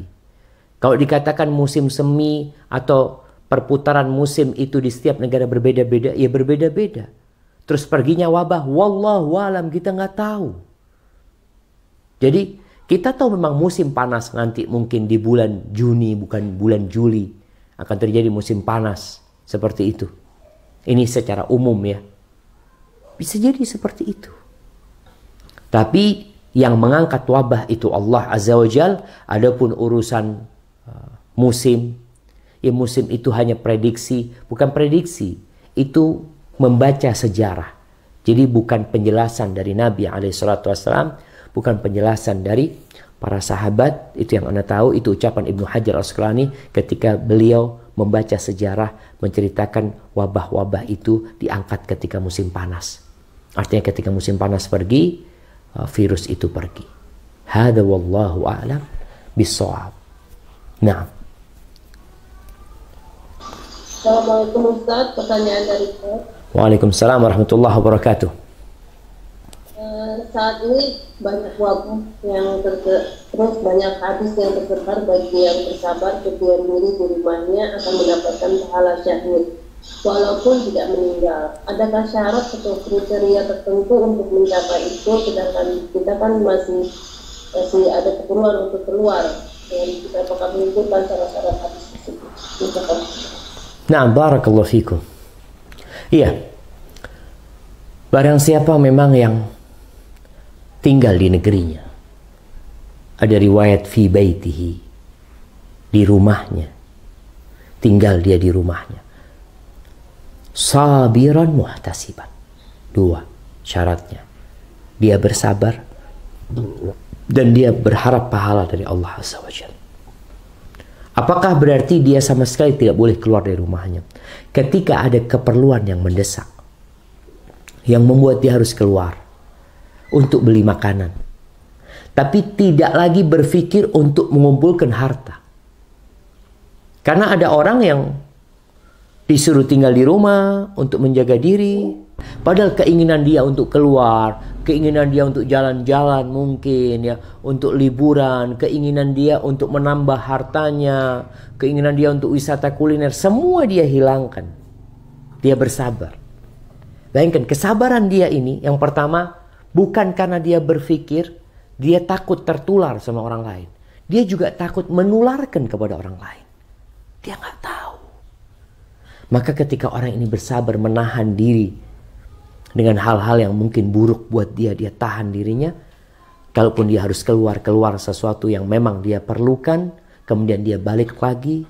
Kalau dikatakan musim semi atau perputaran musim itu di setiap negara berbeda-beda, ya berbeda-beda. Terus perginya wabah, wallahu alam, kita nggak tahu. Jadi kita tahu memang musim panas nanti mungkin di bulan Juni, bukan bulan Juli, akan terjadi musim panas seperti itu. Ini secara umum ya. Bisa jadi seperti itu. Tapi yang mengangkat wabah itu Allah Azza wa Jal. Adapun urusan musim, ya musim itu hanya prediksi, bukan prediksi, itu membaca sejarah. Jadi bukan penjelasan dari Nabi SAW, bukan penjelasan dari para sahabat. Itu yang Anda tahu, itu ucapan Ibnu Hajar Al-Asqalani ketika beliau membaca sejarah, menceritakan wabah-wabah itu diangkat ketika musim panas. Artinya ketika musim panas pergi, virus itu pergi. Hada wallahu a'lam bis-shawab. Nah, Assalamualaikum Ustaz, pertanyaan dari saya. Waalaikumsalam warahmatullahi wabarakatuh. Saat ini banyak wabah yang terus banyak hadis yang tersebar bagi yang bersabar berdiam diri di rumahnya akan mendapatkan pahala syahid walaupun tidak meninggal. Adakah syarat atau kriteria tertentu untuk mencapai itu, sedangkan kita kan masih ada keperluan untuk keluar, dan kita apakah mengikuti syarat-syarat hadis tersebut? Nah, barakallahu fikum. Iya. Barang siapa memang yang tinggal di negerinya, ada riwayat fi baitihi, di rumahnya, tinggal dia di rumahnya, sabiran muhtasiban. 2 syaratnya, dia bersabar dan dia berharap pahala dari Allah Azza wa Jalla. Apakah berarti dia sama sekali tidak boleh keluar dari rumahnya? Ketika ada keperluan yang mendesak, yang membuat dia harus keluar untuk beli makanan, tapi tidak lagi berpikir untuk mengumpulkan harta. Karena ada orang yang disuruh tinggal di rumah untuk menjaga diri, padahal keinginan dia untuk keluar, keinginan dia untuk jalan-jalan mungkin ya, untuk liburan, keinginan dia untuk menambah hartanya, keinginan dia untuk wisata kuliner, semua dia hilangkan. Dia bersabar. Bayangkan kesabaran dia ini, yang pertama bukan karena dia berpikir dia takut tertular sama orang lain. Dia juga takut menularkan kepada orang lain. Dia nggak tahu. Maka ketika orang ini bersabar menahan diri dengan hal-hal yang mungkin buruk buat dia, dia tahan dirinya. Kalaupun dia harus keluar sesuatu yang memang dia perlukan, kemudian dia balik lagi,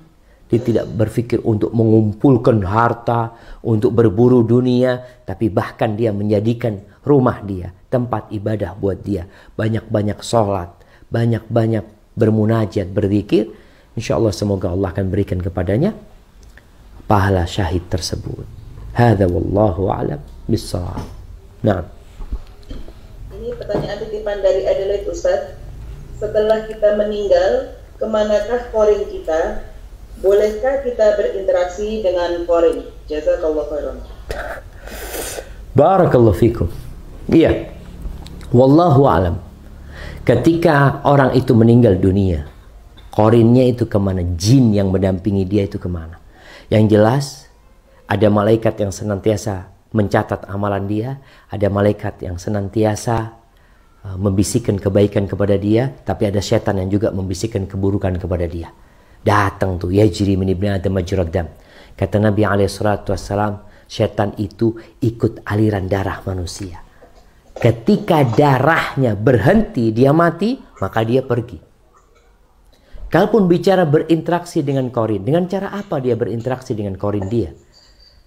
Dia tidak berpikir untuk mengumpulkan harta, untuk berburu dunia, tapi bahkan dia menjadikan rumah dia tempat ibadah buat dia. Banyak-banyak sholat, banyak-banyak bermunajat, berzikir. Insya Allah semoga Allah akan berikan kepadanya pahala syahid tersebut. Hadza wallahu a'lam bissawab. Nah. Ini pertanyaan titipan dari Adelaide, Ustaz. Setelah kita meninggal, kemanakah korin kita? Bolehkah kita berinteraksi dengan korin? Jazakallah khairan. Barakallahu fikum. Iya. Wallahu a'lam. Ketika orang itu meninggal dunia, korinnya itu kemana? Jin yang mendampingi dia itu kemana? Yang jelas, ada malaikat yang senantiasa mencatat amalan dia, ada malaikat yang senantiasa membisikkan kebaikan kepada dia, tapi ada setan yang juga membisikkan keburukan kepada dia. Datang tuh, yajri min ibni adam majrad dam. Kata Nabi SAW, setan itu ikut aliran darah manusia. Ketika darahnya berhenti, dia mati, maka dia pergi. Kalaupun bicara berinteraksi dengan korin, dengan cara apa dia berinteraksi dengan korin dia?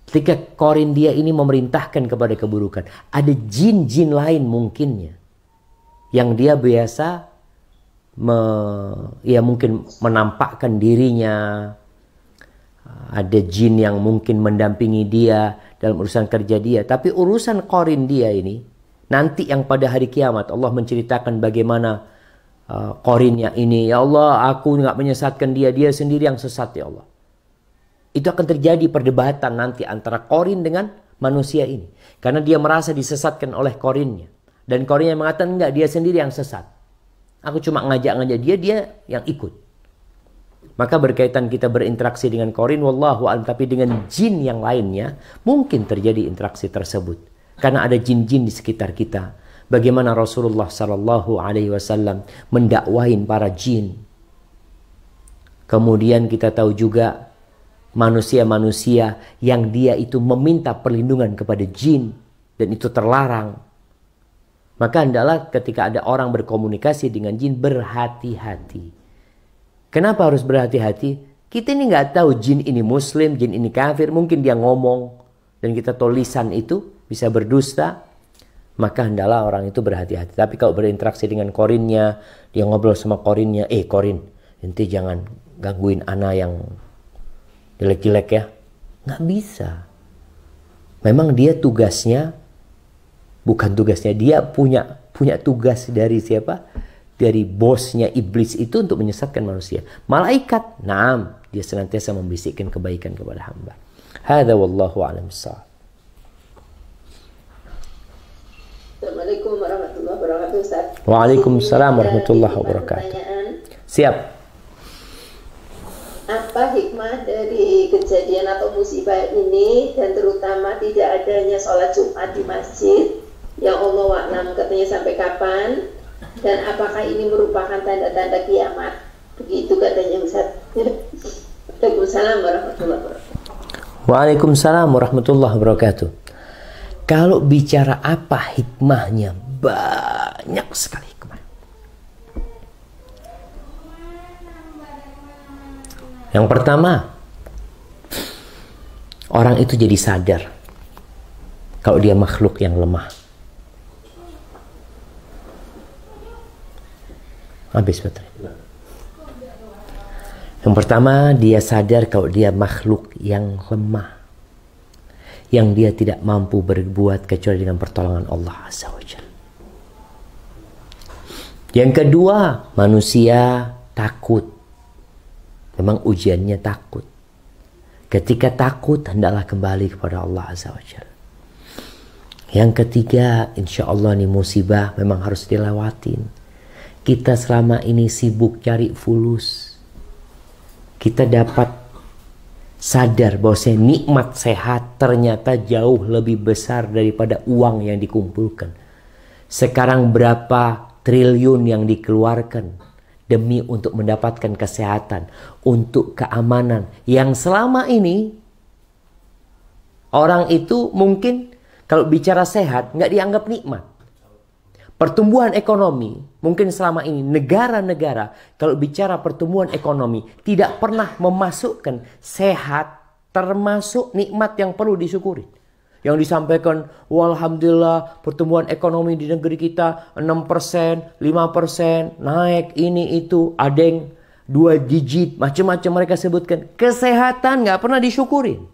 Ketika korin dia ini memerintahkan kepada keburukan, ada jin-jin lain mungkinnya yang dia biasa mungkin menampakkan dirinya. Ada jin yang mungkin mendampingi dia dalam urusan kerja dia, tapi urusan korin dia ini nanti yang pada hari kiamat Allah menceritakan bagaimana korinnya ini, ya Allah aku nggak menyesatkan dia, dia sendiri yang sesat ya Allah. Itu akan terjadi perdebatan nanti antara korin dengan manusia ini, karena dia merasa disesatkan oleh korinnya, dan korinnya mengatakan enggak, dia sendiri yang sesat, aku cuma ngajak-ngajak dia yang ikut. Maka berkaitan kita berinteraksi dengan korin, wallahu a'lam, tapi dengan jin yang lainnya mungkin terjadi interaksi tersebut, karena ada jin-jin di sekitar kita. Bagaimana Rasulullah Sallallahu Alaihi Wasallam mendakwain para jin. Kemudian kita tahu juga manusia-manusia yang dia itu meminta perlindungan kepada jin, dan itu terlarang. Maka hendaklah ketika ada orang berkomunikasi dengan jin, berhati-hati. Kenapa harus berhati-hati? Kita ini nggak tahu jin ini muslim, jin ini kafir. Mungkin dia ngomong dan kita tahu lisan itu bisa berdusta. Maka hendaklah orang itu berhati-hati. Tapi kalau berinteraksi dengan korinnya, dia ngobrol sama korinnya, korin, nanti jangan gangguin ana yang jelek-jelek ya. Nggak bisa. Memang dia tugasnya, bukan tugasnya, dia punya tugas dari siapa? Dari bosnya iblis itu untuk menyesatkan manusia. Malaikat, naam, dia senantiasa membisikkan kebaikan kepada hamba. Hadza wallahu a'lam bissawab. Assalamualaikum warahmatullahi wabarakatuh, Ustaz. Waalaikumsalam warahmatullahi wabarakatuh. Siap. Apa hikmah dari kejadian atau musibah ini, dan terutama tidak adanya sholat Jumat di masjid? Yang Allah wa'lam, katanya sampai kapan? Dan apakah ini merupakan tanda-tanda kiamat? Begitu katanya Ustaz. Waalaikumsalam warahmatullahi wabarakatuh. Waalaikumsalam warahmatullahi wabarakatuh. Kalau bicara apa hikmahnya, banyak sekali hikmah. Yang pertama, orang itu jadi sadar kalau dia makhluk yang lemah. Habis baterai. Yang pertama, dia sadar kalau dia makhluk yang lemah, yang dia tidak mampu berbuat kecuali dengan pertolongan Allah Azza wa Jalla. Yang kedua, manusia takut. Memang ujiannya takut. Ketika takut, hendaklah kembali kepada Allah Azza wa Jalla. Yang ketiga, insya Allah nih musibah memang harus dilewatin. Kita selama ini sibuk cari fulus. Kita dapat sadar bahwa nikmat sehat ternyata jauh lebih besar daripada uang yang dikumpulkan. Sekarang berapa triliun yang dikeluarkan demi untuk mendapatkan kesehatan, untuk keamanan, yang selama ini orang itu mungkin kalau bicara sehat nggak dianggap nikmat. Pertumbuhan ekonomi, mungkin selama ini negara-negara kalau bicara pertumbuhan ekonomi tidak pernah memasukkan sehat termasuk nikmat yang perlu disyukuri. Yang disampaikan, walhamdulillah pertumbuhan ekonomi di negeri kita 6%, 5%, naik ini itu, ada yang 2 digit, macam-macam mereka sebutkan. Kesehatan nggak pernah disyukurin.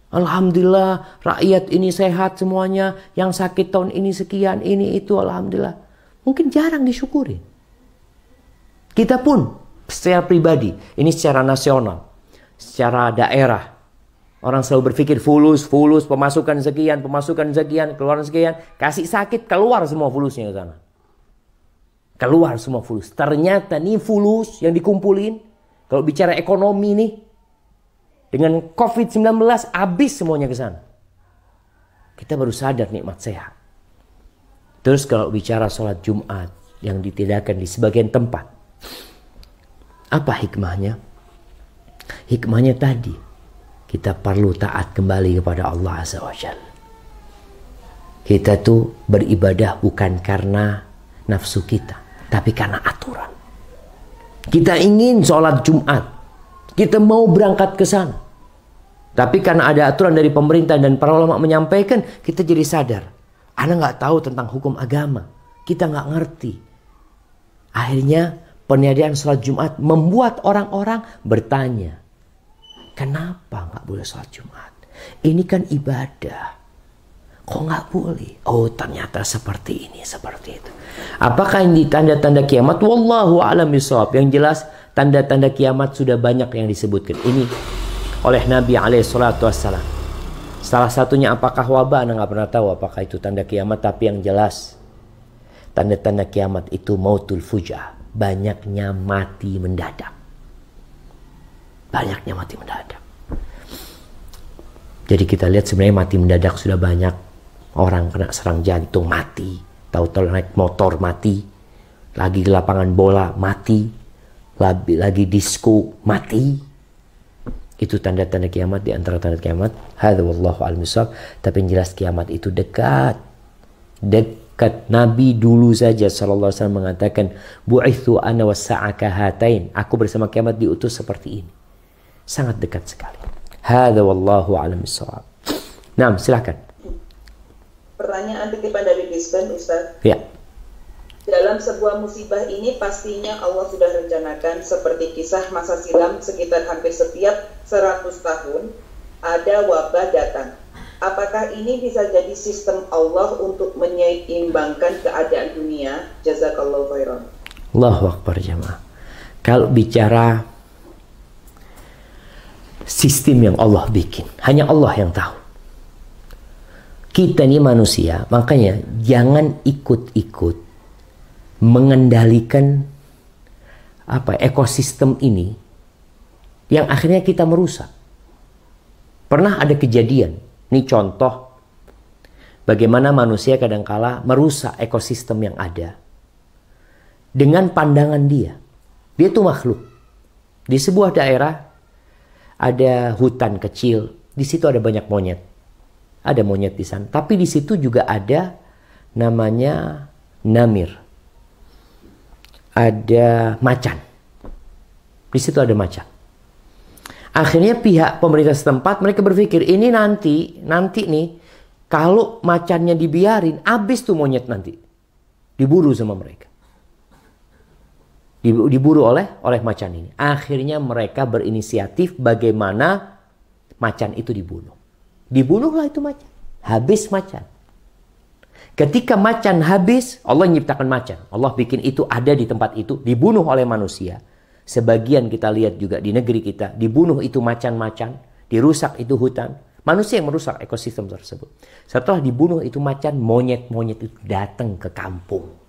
Alhamdulillah rakyat ini sehat semuanya, yang sakit tahun ini sekian, ini itu, alhamdulillah. Mungkin jarang disyukuri. Kita pun secara pribadi, ini secara nasional, secara daerah, orang selalu berpikir fulus, pemasukan sekian, keluaran sekian, kasih sakit keluar semua fulusnya ke sana. Keluar semua fulus. Ternyata nih fulus yang dikumpulin, kalau bicara ekonomi nih, dengan COVID-19 habis semuanya ke sana. Kita baru sadar nikmat sehat. Terus kalau bicara sholat Jumat yang ditidakkan di sebagian tempat, apa hikmahnya? Hikmahnya tadi, kita perlu taat kembali kepada Allah Azza wa Jalla. Kita tuh beribadah bukan karena nafsu kita, tapi karena aturan. Kita ingin sholat Jumat, kita mau berangkat ke sana. Tapi karena ada aturan dari pemerintah dan para ulama menyampaikan, kita jadi sadar. Anda nggak tahu tentang hukum agama. Kita nggak ngerti. Akhirnya peniadaan sholat Jumat membuat orang-orang bertanya. Kenapa nggak boleh sholat Jumat? Ini kan ibadah. Kok nggak boleh? Oh ternyata seperti ini, seperti itu. Apakah ini tanda-tanda kiamat? Wallahu a'lam bishawab. Yang jelas tanda-tanda kiamat sudah banyak yang disebutkan. Ini oleh Nabi SAW. Salah satunya apakah wabah? Anda nggak pernah tahu apakah itu tanda kiamat. Tapi yang jelas tanda-tanda kiamat itu mautul fujah. Banyaknya mati mendadak. Banyaknya mati mendadak. Jadi kita lihat sebenarnya mati mendadak sudah banyak. Orang kena serang jantung mati. Tahu-tahu naik motor mati. Lagi ke lapangan bola mati. Lagi disco mati. Itu tanda-tanda kiamat, di antara tanda kiamat. Hadza wallahu a'lam bishawab. Tapi yang jelas kiamat itu dekat. Dekat. Nabi dulu saja sallallahu alaihi wasallam mengatakan, bu'ithu ana was-sa'aka hatain. Aku bersama kiamat diutus seperti ini. Sangat dekat sekali. Hadza wallahu a'lam bishawab. Nah, silakan. Pertanyaan titipan dari Brisbane, Ustaz. Ya. Dalam sebuah musibah ini pastinya Allah sudah rencanakan, seperti kisah masa silam sekitar hampir setiap 100 tahun ada wabah datang. Apakah ini bisa jadi sistem Allah untuk menyeimbangkan keadaan dunia? Jazakallahu khairan. Allahu Akbar jamaah. Kalau bicara sistem yang Allah bikin, hanya Allah yang tahu. Kita ini manusia, makanya jangan ikut-ikut mengendalikan ekosistem ini yang akhirnya kita merusak. Pernah ada kejadian, ini contoh bagaimana manusia kadangkala merusak ekosistem yang ada dengan pandangan dia. Dia itu makhluk. Di sebuah daerah ada hutan kecil, di situ ada banyak monyet. Ada monyet di sana, tapi di situ juga ada namanya namir. Ada macan. Di situ ada macan. Akhirnya pihak pemerintah setempat mereka berpikir ini nanti nih kalau macannya dibiarin habis tuh monyet nanti. Diburu sama mereka. Diburu oleh macan ini. Akhirnya mereka berinisiatif bagaimana macan itu dibunuh. Dibunuhlah itu macan. Habis macan. Ketika macan habis, Allah menciptakan macan. Allah bikin itu ada di tempat itu. Dibunuh oleh manusia. Sebagian kita lihat juga di negeri kita. Dibunuh itu macan-macan. Dirusak itu hutan. Manusia yang merusak ekosistem tersebut. Setelah dibunuh itu macan, monyet-monyet itu datang ke kampung.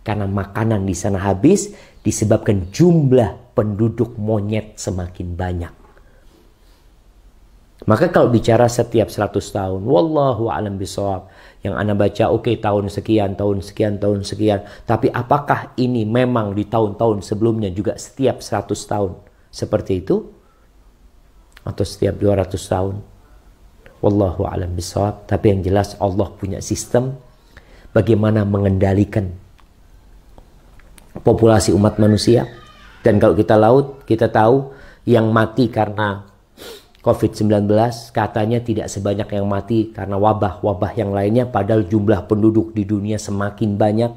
Karena makanan di sana habis. Disebabkan jumlah penduduk monyet semakin banyak. Maka kalau bicara setiap 100 tahun, wallahu a'lam bishawab, yang Anda baca tahun sekian. Tapi apakah ini memang di tahun-tahun sebelumnya juga setiap 100 tahun seperti itu? Atau setiap 200 tahun? Wallahu a'lam bishawab. Tapi yang jelas Allah punya sistem bagaimana mengendalikan populasi umat manusia. Dan kalau kita tahu yang mati karena COVID-19 katanya tidak sebanyak yang mati karena wabah-wabah yang lainnya, padahal jumlah penduduk di dunia semakin banyak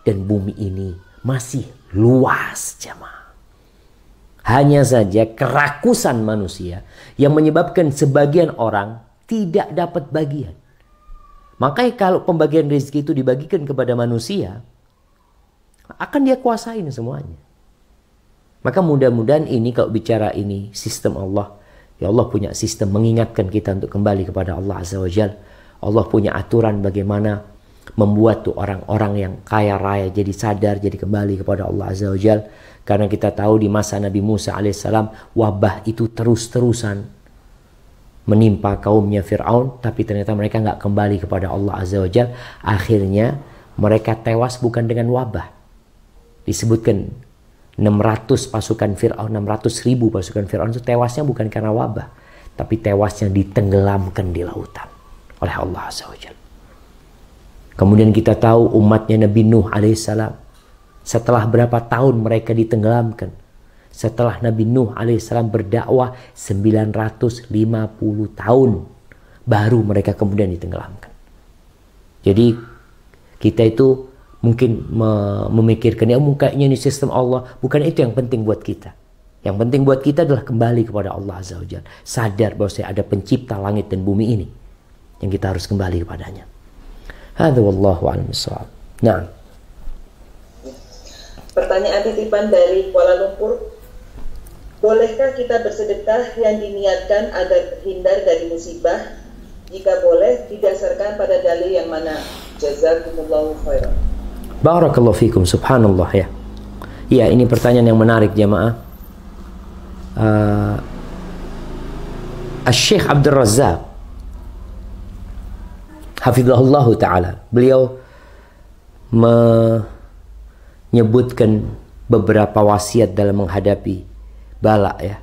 dan bumi ini masih luas, jemaah. Hanya saja kerakusan manusia yang menyebabkan sebagian orang tidak dapat bagian. Makanya kalau pembagian rezeki itu dibagikan kepada manusia, akan dia kuasain semuanya. Maka mudah-mudahan ini, kalau bicara ini sistem Allah, ya Allah punya sistem mengingatkan kita untuk kembali kepada Allah Azza wa Jalla. Allah punya aturan bagaimana membuat tuh orang-orang yang kaya raya jadi sadar, jadi kembali kepada Allah Azza wa Jalla. Karena kita tahu di masa Nabi Musa alaihissalam wabah itu terus-terusan menimpa kaumnya Fir'aun, tapi ternyata mereka nggak kembali kepada Allah Azza wa Jalla. Akhirnya mereka tewas bukan dengan wabah. Disebutkan 600 pasukan Fir'aun, 600.000 pasukan Fir'aun itu tewasnya bukan karena wabah, tapi tewasnya ditenggelamkan di lautan oleh Allah Azza wa Jalla. Kemudian kita tahu umatnya Nabi Nuh alaihissalam, setelah berapa tahun mereka ditenggelamkan? Setelah Nabi Nuh alaihissalam berdakwah 950 tahun, baru mereka kemudian ditenggelamkan. Jadi kita itu mungkin memikirkan, ya kayaknya ini sistem Allah. Bukan itu yang penting buat kita. Yang penting buat kita adalah kembali kepada Allah Azza wa Jalla. Sadar bahwa ada pencipta langit dan bumi ini, yang kita harus kembali kepadanya. Hadza wallahu a'lam bishawab. Nah. Pertanyaan titipan dari Kuala Lumpur. Bolehkah kita bersedekah yang diniatkan agar terhindar dari musibah? Jika boleh, didasarkan pada dalil yang mana? Jazakumullahu khairan. Barakallahu fikum, subhanallah ya. Ya, ini pertanyaan yang menarik jamaah. Syekh Abdul Razak hafizahullah ta'ala, beliau menyebutkan beberapa wasiat dalam menghadapi bala ya.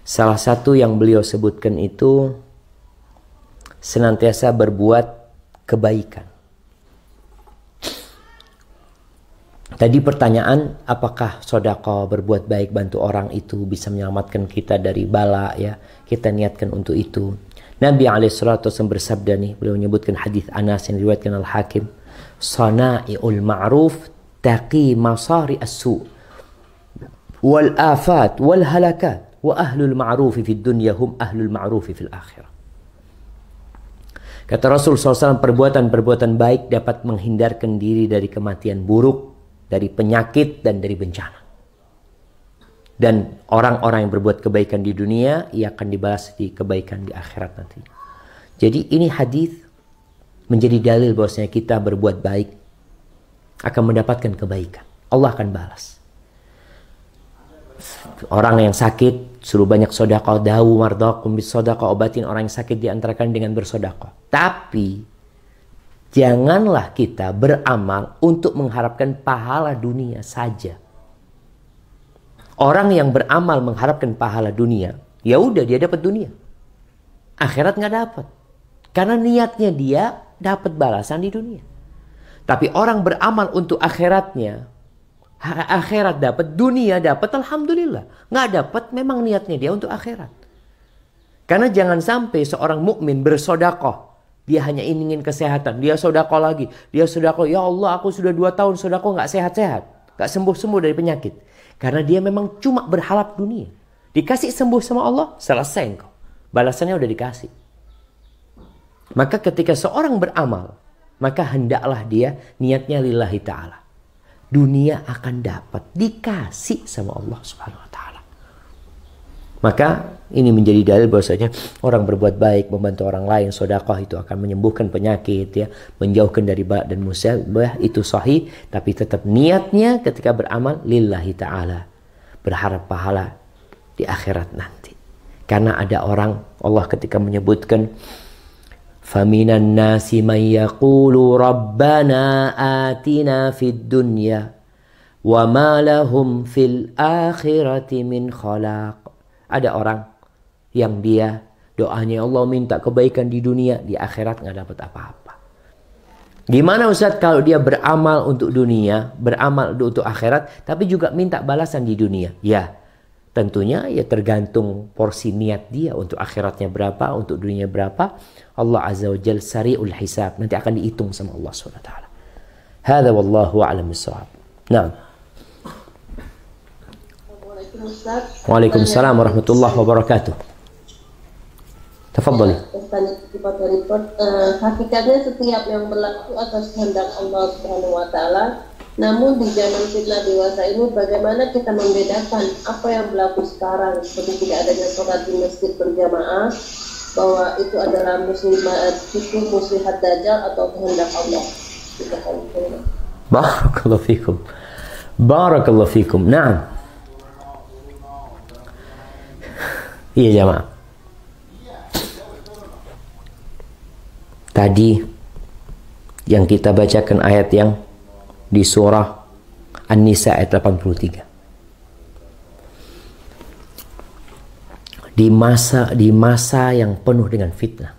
Salah satu yang beliau sebutkan itu senantiasa berbuat kebaikan. Tadi pertanyaan, apakah sedekah, berbuat baik, bantu orang itu bisa menyelamatkan kita dari bala ya? Kita niatkan untuk itu. Nabi alaihissalatu wasallam bersabda nih, beliau menyebutkan hadis Anas yang diriwayatkan Al-Hakim, "Sana'iul ma'ruf taqi masari as-su' wal afat wal halakat wa ahlul ma'ruf fid dunya hum ahlul ma'ruf fil akhirah." Kata Rasul SAW, perbuatan-perbuatan baik dapat menghindarkan diri dari kematian buruk, dari penyakit, dan dari bencana. Dan orang-orang yang berbuat kebaikan di dunia, ia akan dibalas di kebaikan di akhirat nanti. Jadi ini hadis menjadi dalil bahwasanya kita berbuat baik akan mendapatkan kebaikan. Allah akan balas. Orang yang sakit suruh banyak sedekah, dawu mardakum bis sedekah, obatin orang yang sakit diantarakan dengan bersedekah. Tapi janganlah kita beramal untuk mengharapkan pahala dunia saja. Orang yang beramal mengharapkan pahala dunia, ya udah dia dapat dunia, akhirat nggak dapat, karena niatnya dia dapat balasan di dunia. Tapi orang beramal untuk akhiratnya, akhirat dapat, dunia dapat, alhamdulillah. Nggak dapat, memang niatnya dia untuk akhirat. Karena jangan sampai seorang mukmin bersedekah, dia hanya ingin kesehatan, dia sedekah lagi, dia sedekah, ya Allah aku sudah 2 tahun sedekah nggak sehat-sehat, nggak sembuh-sembuh dari penyakit. Karena dia memang cuma berharap dunia. Dikasih sembuh sama Allah, selesai engkau. Balasannya udah dikasih. Maka ketika seorang beramal, maka hendaklah dia niatnya lillahi ta'ala. Dunia akan dapat, dikasih sama Allah subhanahu wa ta'ala. Maka ini menjadi dalil bahwasanya orang berbuat baik, membantu orang lain, sedekah itu akan menyembuhkan penyakit ya, menjauhkan dari bala dan musibah, itu sahih, tapi tetap niatnya ketika beramal lillahi ta'ala, berharap pahala di akhirat nanti. Karena ada orang, Allah ketika menyebutkan faminan nasi man yaqulu rabbana atina fid dunya wa ma lahum fil akhirati min khalaq. Ada orang yang dia doanya Allah minta kebaikan di dunia, di akhirat nggak dapat apa-apa. Gimana Ustaz kalau dia beramal untuk dunia, beramal untuk akhirat, tapi juga minta balasan di dunia? Ya, tentunya ya tergantung porsi niat dia, untuk akhiratnya berapa, untuk dunia berapa. Allah Azza wa Jalla sari'ul hisab, nanti akan dihitung sama Allah SWT. Hadza wallahu a'lam bissawab. Naam. Waalaikumsalam warahmatullahi wabarakatuh. Tafadhali. Hakikatnya setiap yang berlaku atas kehendak Allah Subhanahu wa taala. Namun di zaman fitnah dewasa ini bagaimana kita membedakan apa yang berlaku sekarang, seperti tidak adanya sholat di masjid berjamaah, bahwa itu adalah muslihat dajjal atau kehendak Allah. Barakallahu fikum. Barakallahu fikum. Naam. Iya jamaah. Tadi yang kita bacakan ayat yang di surah An-Nisa ayat 83. Di masa yang penuh dengan fitnah.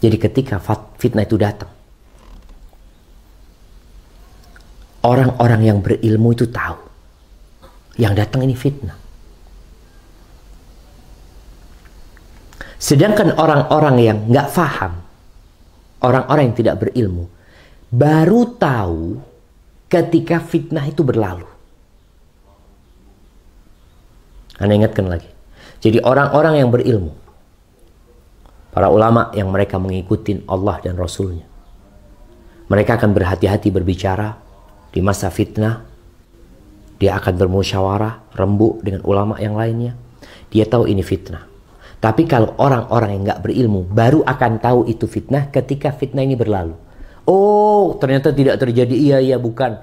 Jadi ketika fitnah itu datang, orang-orang yang berilmu itu tahu yang datang ini fitnah. Sedangkan orang-orang yang nggak faham, orang-orang yang tidak berilmu, baru tahu ketika fitnah itu berlalu. Anda ingatkan lagi. Jadi orang-orang yang berilmu, para ulama yang mereka mengikuti Allah dan Rasulnya, mereka akan berhati-hati berbicara di masa fitnah. Dia akan bermusyawarah, rembuk dengan ulama yang lainnya. Dia tahu ini fitnah. Tapi kalau orang-orang yang nggak berilmu baru akan tahu itu fitnah ketika fitnah ini berlalu. Oh, ternyata tidak terjadi. Iya, bukan.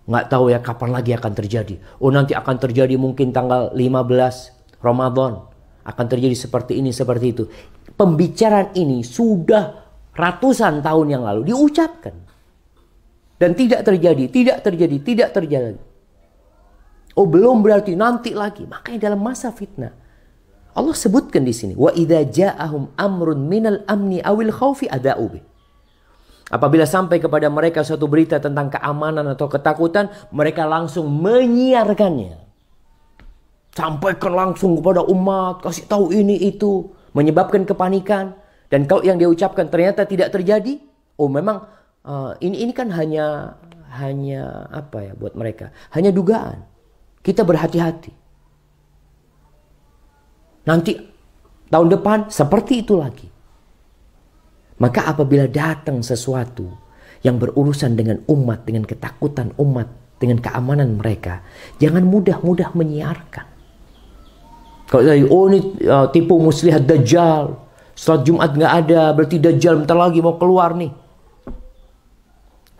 Nggak tahu ya kapan lagi akan terjadi. Oh, nanti akan terjadi mungkin tanggal 15 Ramadan. Akan terjadi seperti ini, seperti itu. Pembicaraan ini sudah ratusan tahun yang lalu diucapkan. Dan tidak terjadi. Oh, belum berarti nanti lagi. Makanya dalam masa fitnah Allah sebutkan di sini, wa idza ja'ahum amrun minal amni awil khaufi ada'u bih. Apabila sampai kepada mereka suatu berita tentang keamanan atau ketakutan, mereka langsung menyiarkannya. Sampaikan langsung kepada umat, kasih tahu ini itu, menyebabkan kepanikan. Dan kalau yang dia ucapkan ternyata tidak terjadi, oh memang ini kan hanya apa ya buat mereka? Hanya dugaan. Kita berhati-hati. Nanti tahun depan seperti itu lagi. Maka apabila datang sesuatu yang berurusan dengan umat, dengan ketakutan umat, dengan keamanan mereka, jangan mudah-mudah menyiarkan. Kalau ini tipu muslihat dajjal, salat Jumat nggak ada, berarti dajjal bentar lagi mau keluar nih.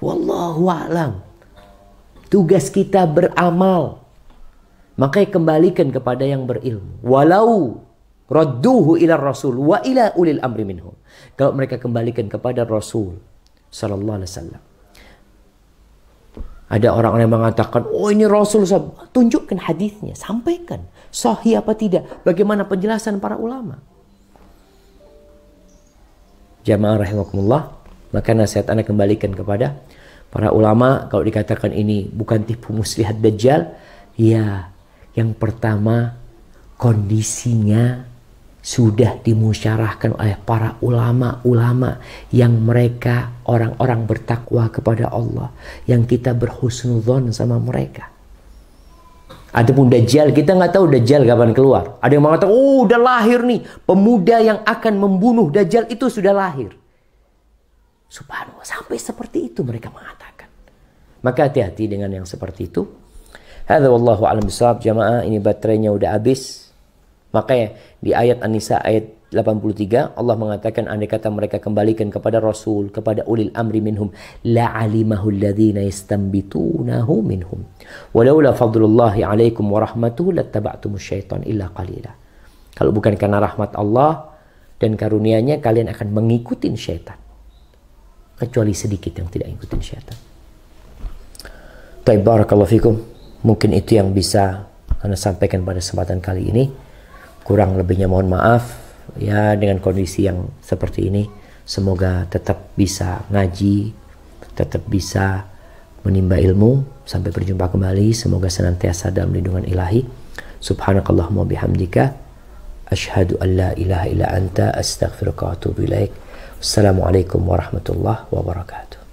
Wallahu a'lam. Tugas kita beramal. Makanya kembalikan kepada yang berilmu. Walau radduhu ila rasul wa ila ulil amri minhum. Kalau mereka kembalikan kepada Rasul sallallahu alaihi wasallam. Ada orang-orang yang mengatakan, oh ini Rasul, tunjukkan hadisnya, sampaikan. Sahih apa tidak? Bagaimana penjelasan para ulama? Jamaah rahimakumullah, maka nasihat Anda kembalikan kepada para ulama. Kalau dikatakan ini bukan tipu muslihat dajjal, ya, yang pertama, kondisinya sudah dimusyarahkan oleh para ulama-ulama yang mereka orang-orang bertakwa kepada Allah, yang kita berhusnudzon sama mereka. Adapun dajjal, kita nggak tahu dajjal kapan keluar. Ada yang mengatakan, oh udah lahir nih, pemuda yang akan membunuh dajjal itu sudah lahir. Subhanallah, sampai seperti itu mereka mengatakan. Maka hati-hati dengan yang seperti itu. Hadza wallahu a'lam bishawab. Jamaah, ini baterainya udah habis. Makanya di ayat An-Nisa ayat 83 Allah mengatakan, andai kata mereka kembalikan kepada Rasul, kepada ulil amri minhum, la'alimahu alladhina yastanbitunahu minhum walaula fadlullahi alaikum wa rahmatuhu lattaba'tumus syaitan illa qalila. Kalau bukan karena rahmat Allah dan karunia-Nya, kalian akan mengikuti syaitan, kecuali sedikit yang tidak ikutin syaitan. Baik, barakallahu fikum. Mungkin itu yang bisa Anda sampaikan pada kesempatan kali ini. Kurang lebihnya mohon maaf ya, dengan kondisi yang seperti ini. Semoga tetap bisa ngaji, tetap bisa menimba ilmu. Sampai berjumpa kembali. Semoga senantiasa dalam lindungan ilahi. Subhanakallahumma bihamdika asyhadu an la ilaha illa anta astaghfiruka wa atubu ilaik. Wassalamualaikum warahmatullahi wabarakatuh.